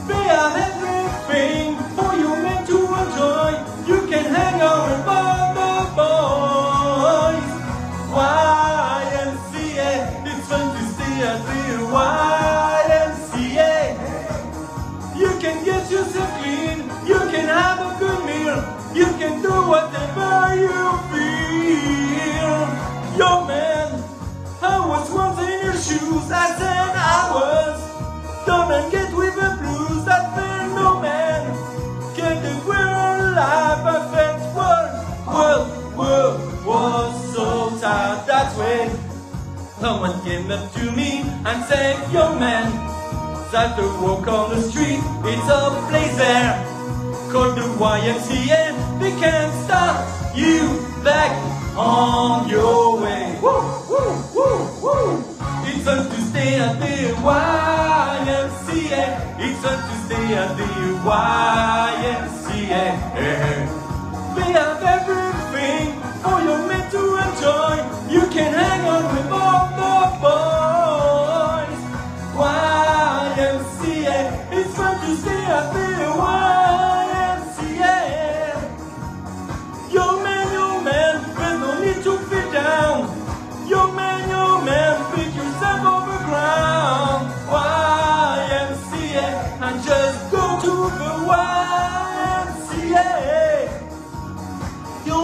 They have everything for you men to enjoy. You can hang out with all the boys. YMCA. It's fun to stay at the YMCA. You can get yourself clean. You can have a good meal. You can do whatever you feel. Yo man, I was once in your shoes. I said I was. Come and get with the blues. That man, no man can the world life. I felt world was so tired. That's when someone came up to me and said, yo man, that the walk on the street, it's a place there called the YMCA. They can't stop you back on your way. Woo, woo, woo, woo. It's fun to stay at the YMCA. It's fun to stay at the YMCA. They have everything for your men to enjoy. You can hang out with all the boys. YMCA. It's fun to stay at the YMCA. Yo man, there's no need to feel down. Yo man, pick yourself off the ground. YMCA, and just go to the YMCA. Yo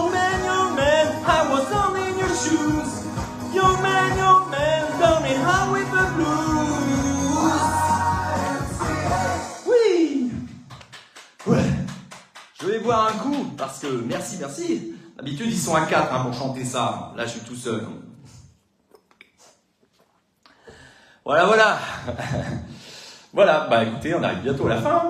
merci, merci. D'habitude, ils sont à 4 hein, pour chanter ça. Là, je suis tout seul. Voilà, voilà. Voilà, bah écoutez, on arrive bientôt à la fin.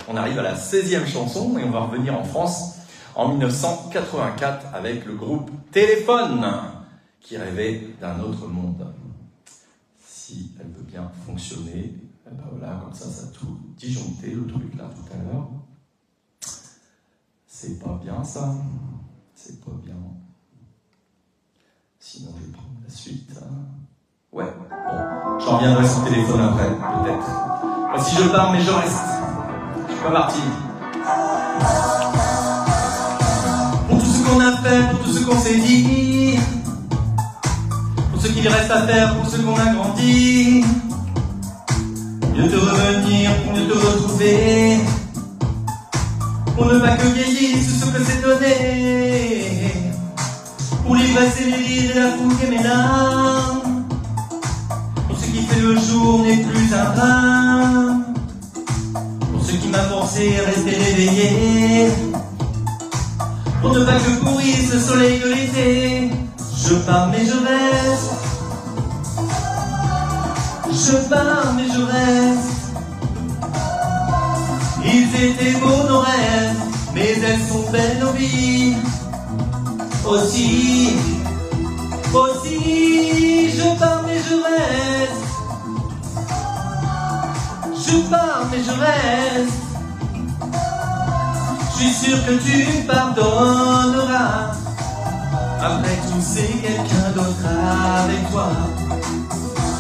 On arrive à la 16e chanson et on va revenir en France en 1984 avec le groupe Téléphone qui rêvait d'un autre monde. Si elle veut bien fonctionner, et ben voilà, comme ça a tout disjoncté, le truc là tout à l'heure. C'est pas bien ça, c'est pas bien. Sinon je vais prendre la suite. Ouais, bon, j'en reviendrai sur le téléphone après, peut-être. Voici je pars mais je reste. Je suis pas parti. Pour tout ce qu'on a fait, pour tout ce qu'on s'est dit, pour ce qu'il reste à faire, pour ce qu'on a grandi, mieux te revenir, pour mieux te retrouver, pour ne pas que vieillisse ce que c'est donné, pour l'ivresse et les rires et la fougue et mes larmes, pour ce qui fait le jour n'est plus un drame, pour ce qui m'a forcé à rester réveillé, pour ne pas que pourrisse le soleil de l'été. Je pars mais je reste, je pars mais je reste. Ils étaient beaux nos rêves, mais elles sont belles nos vies. Aussi, aussi, je pars mais je reste. Je pars mais je reste. Je suis sûr que tu me pardonneras. Après tout c'est quelqu'un d'autre avec toi.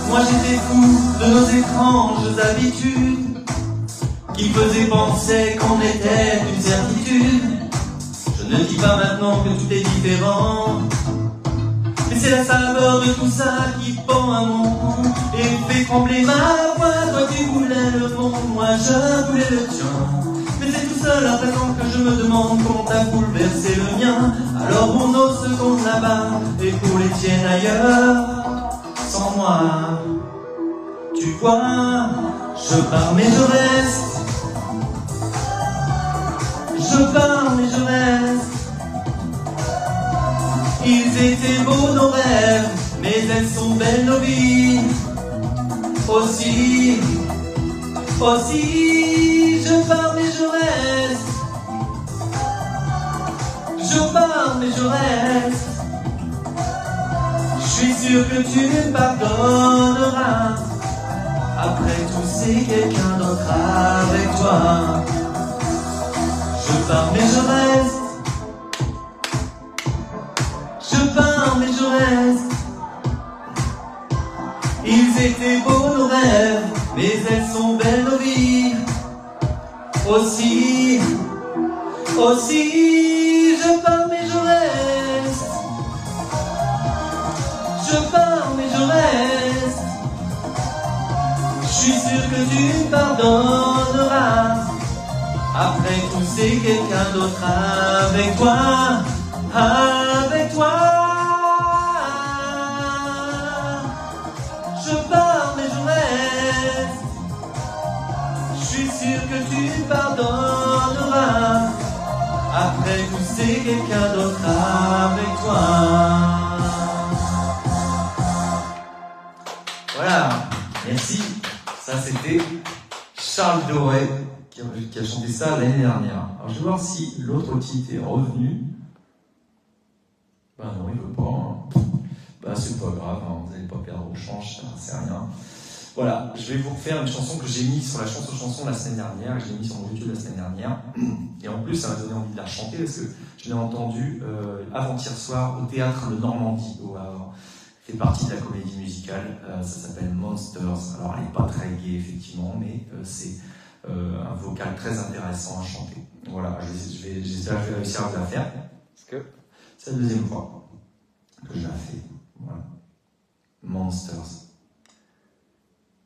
Moi j'étais fou de nos étranges habitudes qui faisaient penser qu'on était une certitude. Je ne dis pas maintenant que tout est différent, mais c'est la saveur de tout ça qui pend à mon et fait trembler ma voix. Toi tu voulais le monde, moi je voulais le tien. Mais c'est tout seul à présent que je me demande comment t'as bouleversé le mien. Alors pour nos secondes là-bas et pour les tiennes ailleurs, sans moi, tu vois, je pars mais je reste. Je pars mais je reste. Ils étaient beaux nos rêves, mais elles sont belles nos vies. Aussi, aussi, je pars mais je reste. Je pars mais je reste. Je suis sûr que tu me pardonneras. Après tout c'est quelqu'un d'autre avec toi. Je pars mais je reste. Je pars mais je reste. Ils étaient beaux nos rêves, mais elles sont belles nos vies. Aussi, aussi, je pars mais je reste. Je pars mais je reste. Je suis sûr que tu me pardonneras. Après tout c'est quelqu'un d'autre avec toi, avec toi. Je pars mais je reste. Je suis sûr que tu me pardonneras. Après tout c'est quelqu'un d'autre avec toi. Voilà, merci. Ça c'était Charles Doré qui a chanté ça l'année dernière. Alors je vais voir si l'autre titre est revenu. Ben non, il veut pas. Ben c'est pas grave, hein, vous n'allez pas perdre au change, ça c'est rien. Voilà, je vais vous refaire une chanson que j'ai mise sur la chanson la semaine dernière, et je l'ai mise sur mon YouTube la semaine dernière. Et en plus, ça m'a donné envie de la chanter parce que je l'ai entendue avant-hier soir au théâtre de Normandie, au Havre. Fait partie de la comédie musicale, ça s'appelle Monsters. Alors elle n'est pas très gaie effectivement, mais c'est un vocal très intéressant à chanter. Voilà, j'espère que je vais réussir à vous la faire, parce que c'est la deuxième fois que je la fais. Voilà. Monsters.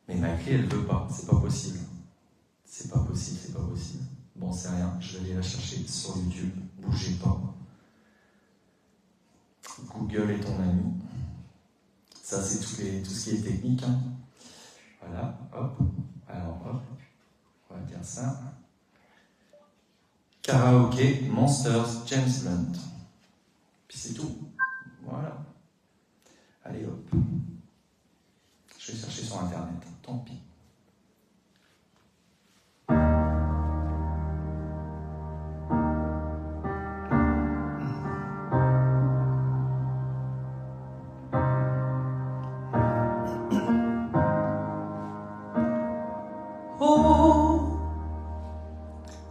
Mais ma clé, elle veut pas, c'est pas possible. C'est pas possible, c'est pas possible. Bon, c'est rien, je vais aller la chercher sur YouTube, bougez pas. Google est ton ami. Ça, c'est tout ce qui est technique. Hein. Voilà, hop. Alors, hop. On va dire ça. Karaoké, Monsters, James Blunt. Puis c'est tout. Voilà. Allez hop. Je vais chercher sur internet. Tant pis.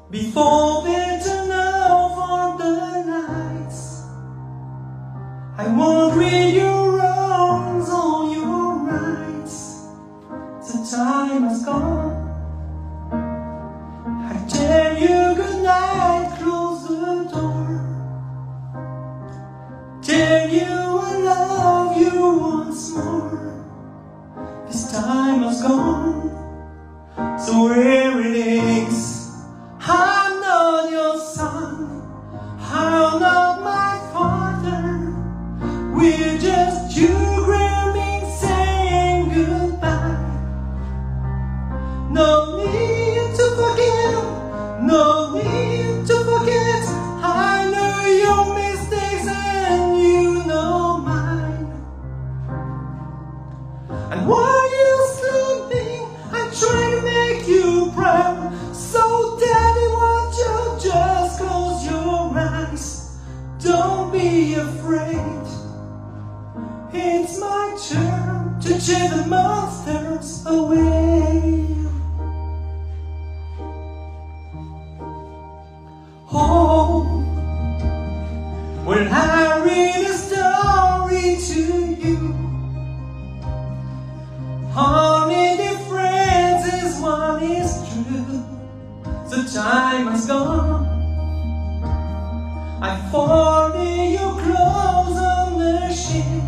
Before they turn over the lights, I won't read your wrongs or your rights. The time has gone. I tell you good night, close the door. Tell you I love you once more. This time has gone. So here it is. I'm not your son, I'm not my father. We're just two gremlins saying goodbye. No need to forgive, no need to forget. I know your mistakes and you know mine. And while you're sleeping, I try to make you proud. So daddy, won't you just close your eyes? Don't be afraid. It's my turn to chase the monsters away. Oh, when I read a story to you, only difference is one is true. The time has gone. I folded your clothes on the sheet.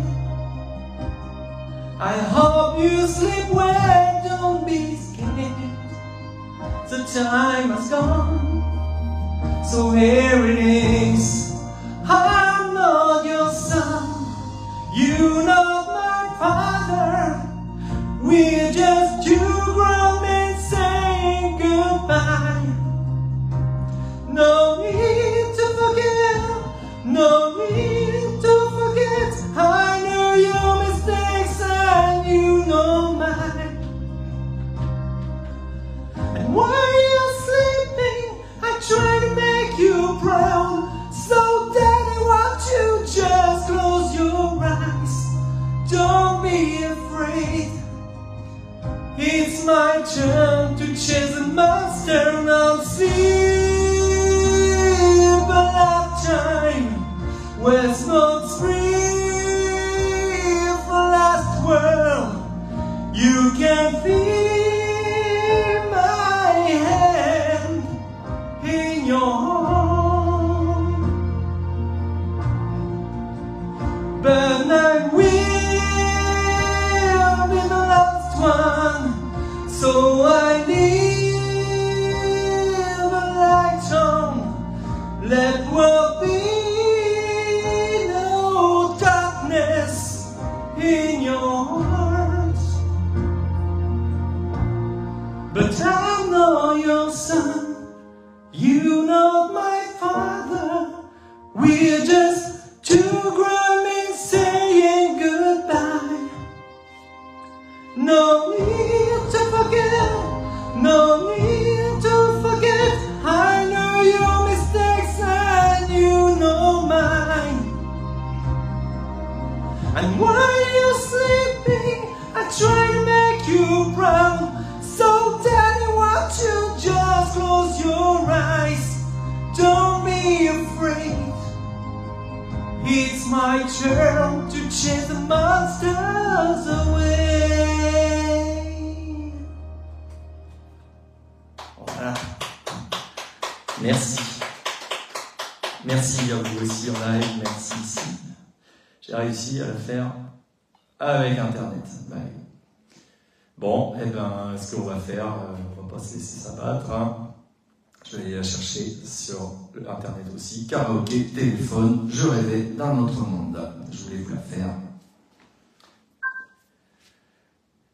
I hope you sleep well, don't be scared. The time has gone. So here it is. I'm not your son, you're not my father. We're just two grown men saying goodbye. No need to forget, no need to forget. I know your mistakes and you know mine. And while you're sleeping, I try to make you proud. So daddy, won't you just close your eyes? Don't be afraid. It's my turn to chase the monster and I'll see. Time where smoke's free for last world. You can feel my hand in your arm, but I will be the last one. So I leave a light on. Let world be no darkness in your heart. But I'm not your son, you're not my father. We're just two grown men saying goodbye. No need to forget, no need to forget. I know your mistakes and you know mine. And while you're sleeping, I try to make you proud. So daddy, won't you just close your eyes? Don't be afraid. It's my turn to chase the monsters away. Voilà. Merci. Merci à vous aussi en live, merci ici. J'ai réussi à le faire avec Internet. Bye. Bon, et ben, ce qu'on va faire, on va pas se laisser s'abattre. Hein. Je vais aller la chercher sur Internet aussi. Karaoké, téléphone, je rêvais d'un autre monde. Je voulais vous la faire.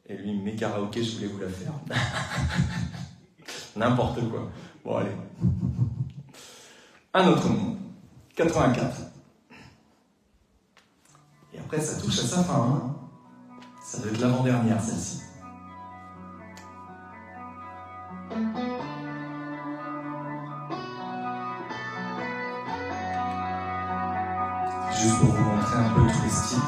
Et lui, mes karaokés, je voulais vous la faire. N'importe quoi. Bon, allez. Un autre monde, 84. Et après, ça touche à sa fin. Hein. Ça doit être l'avant-dernière, celle-ci. Juste pour vous montrer un peu tous les styles.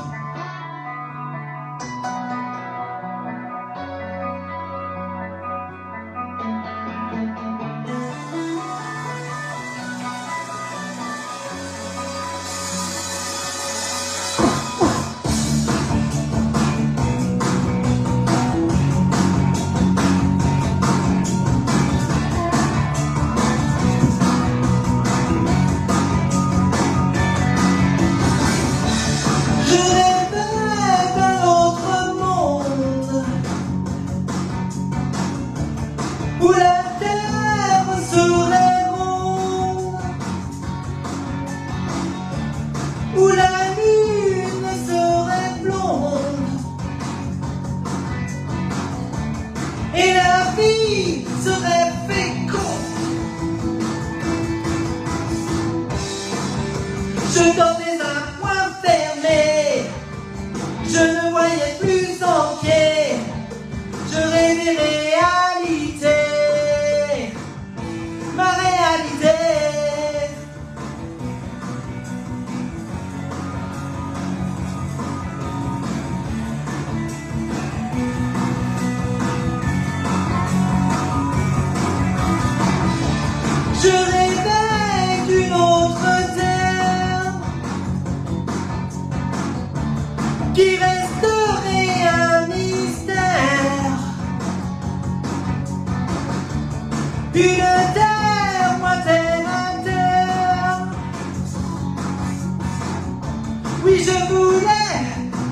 Oui, je voulais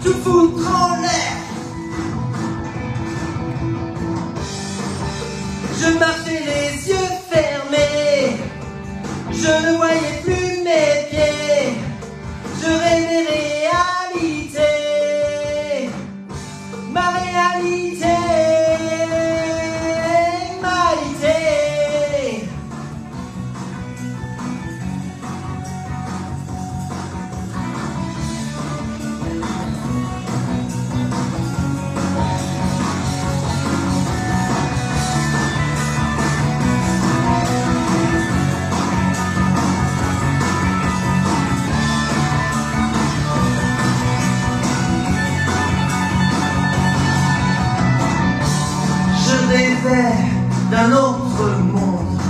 tout foutre en l'air. Je marchais les yeux fermés, je ne voyais plus mes pieds, je rêvais réalité, ma réalité, ma idée. Je rêvais d'un autre monde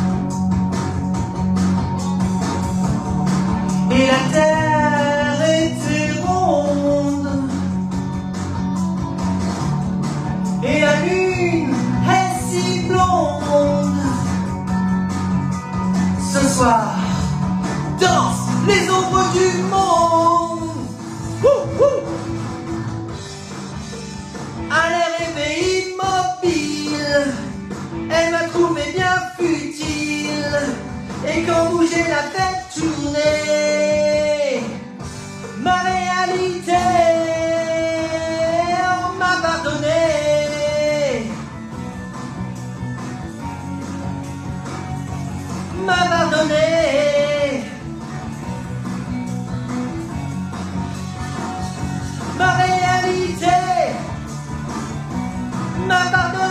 et la terre était ronde et la lune est si blonde. Ce soir, danse les ombres du monde. Wouh, wouh. À l'air rêvé immobile, elle m'a trouvé bien futile. Et quand bougeait la tête tournée, ma réalité m'a pardonné, m'a pardonné, ma réalité m'a pardonné.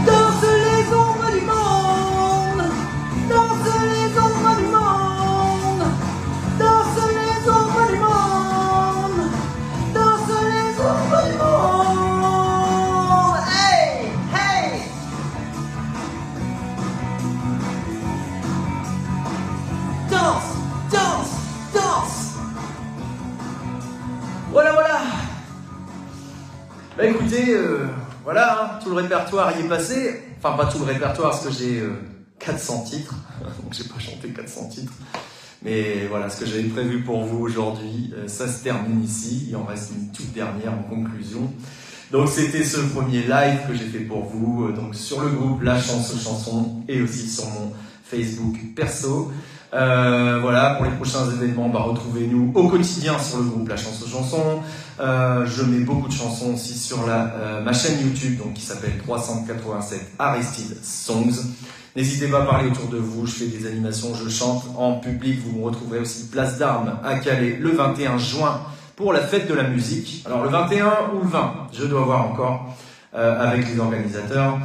Danse les ombres du monde, danse les ombres du monde, danse les ombres du monde, danse les ombres du monde. Hey, hey. Danse, danse, danse. Voilà, voilà. Bah écoutez, voilà, hein, tout le répertoire y est passé. Enfin, pas tout le répertoire, parce que j'ai 400 titres. Donc j'ai pas chanté 400 titres. Mais voilà, ce que j'avais prévu pour vous aujourd'hui, ça se termine ici. Il en reste une toute dernière en conclusion. Donc c'était ce premier live que j'ai fait pour vous, donc sur le groupe La Chanson et aussi sur mon Facebook perso. Voilà, pour les prochains événements, retrouvez-nous au quotidien sur le groupe La Chance aux Chansons. Je mets beaucoup de chansons aussi sur ma chaîne YouTube, donc qui s'appelle 387 Aristide Songs. N'hésitez pas à parler autour de vous, je fais des animations, je chante en public. Vous me retrouverez aussi Place d'Armes à Calais le 21 juin pour la fête de la musique. Alors le 21 ou le 20, je dois voir encore avec les organisateurs.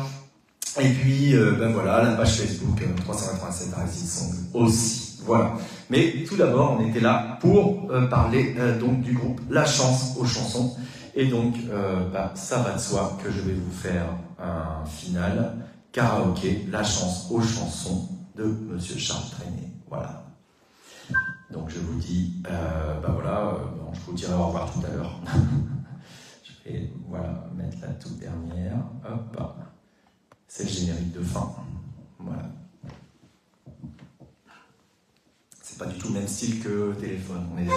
Et puis voilà, la page Facebook 387 Aristide Songs aussi. Voilà. Mais tout d'abord, on était là pour parler donc du groupe La Chance aux Chansons. Et donc, ça va de soi que je vais vous faire un final karaoké, La Chance aux Chansons de Monsieur Charles Trenet. Voilà. Donc je vous dis, je vous dirai au revoir tout à l'heure. Je vais mettre la toute dernière. Hop. C'est le générique de fin. Voilà. C'est pas du tout le même style que téléphone. On est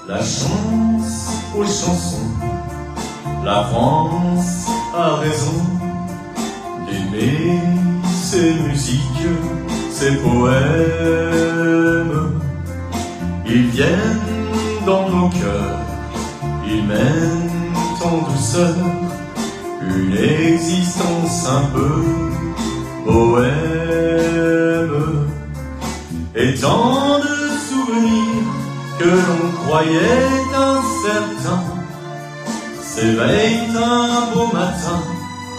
La chance aux chansons, la France a raison d'aimer ses musiques, ses poèmes. Ils viennent dans nos cœurs, ils mènent en douceur une existence un peu bohème. Et tant de souvenirs que l'on croyait incertains s'éveillent un beau matin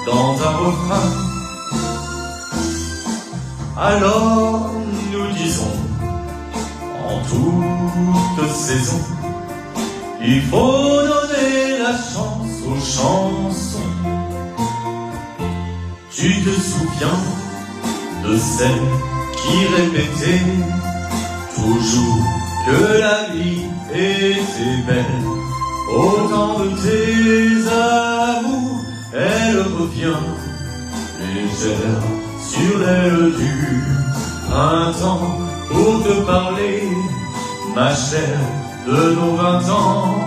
dans un refrain. Alors nous disons, en toute saison, il faut donner la chance aux chansons. Tu te souviens de celle qui répétait toujours que la vie était belle? Au temps de tes amours, elle revient légère sur l'aile du printemps pour te parler, ma chère, de nos 20 ans.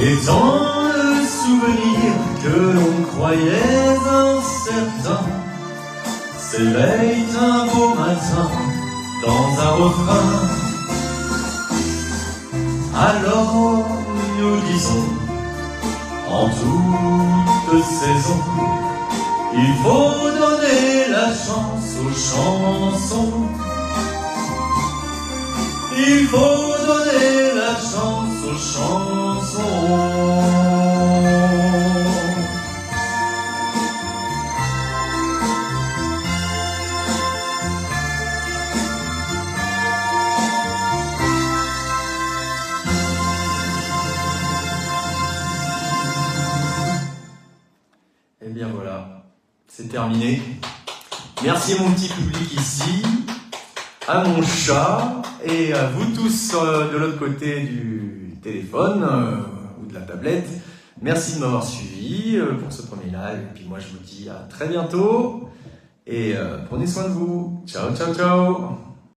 Et dans le souvenir que l'on croyait incertain s'éveille un beau matin dans un refrain. Alors nous disons, en toute saison, il faut donner la chance aux chansons. Il faut donner la chance aux chansons. Et bien voilà, c'est terminé. Merci à mon petit public ici, à mon chat et à vous tous de l'autre côté du téléphone ou de la tablette. Merci de m'avoir suivi pour ce premier live. Et puis moi je vous dis à très bientôt et prenez soin de vous. Ciao, ciao, ciao.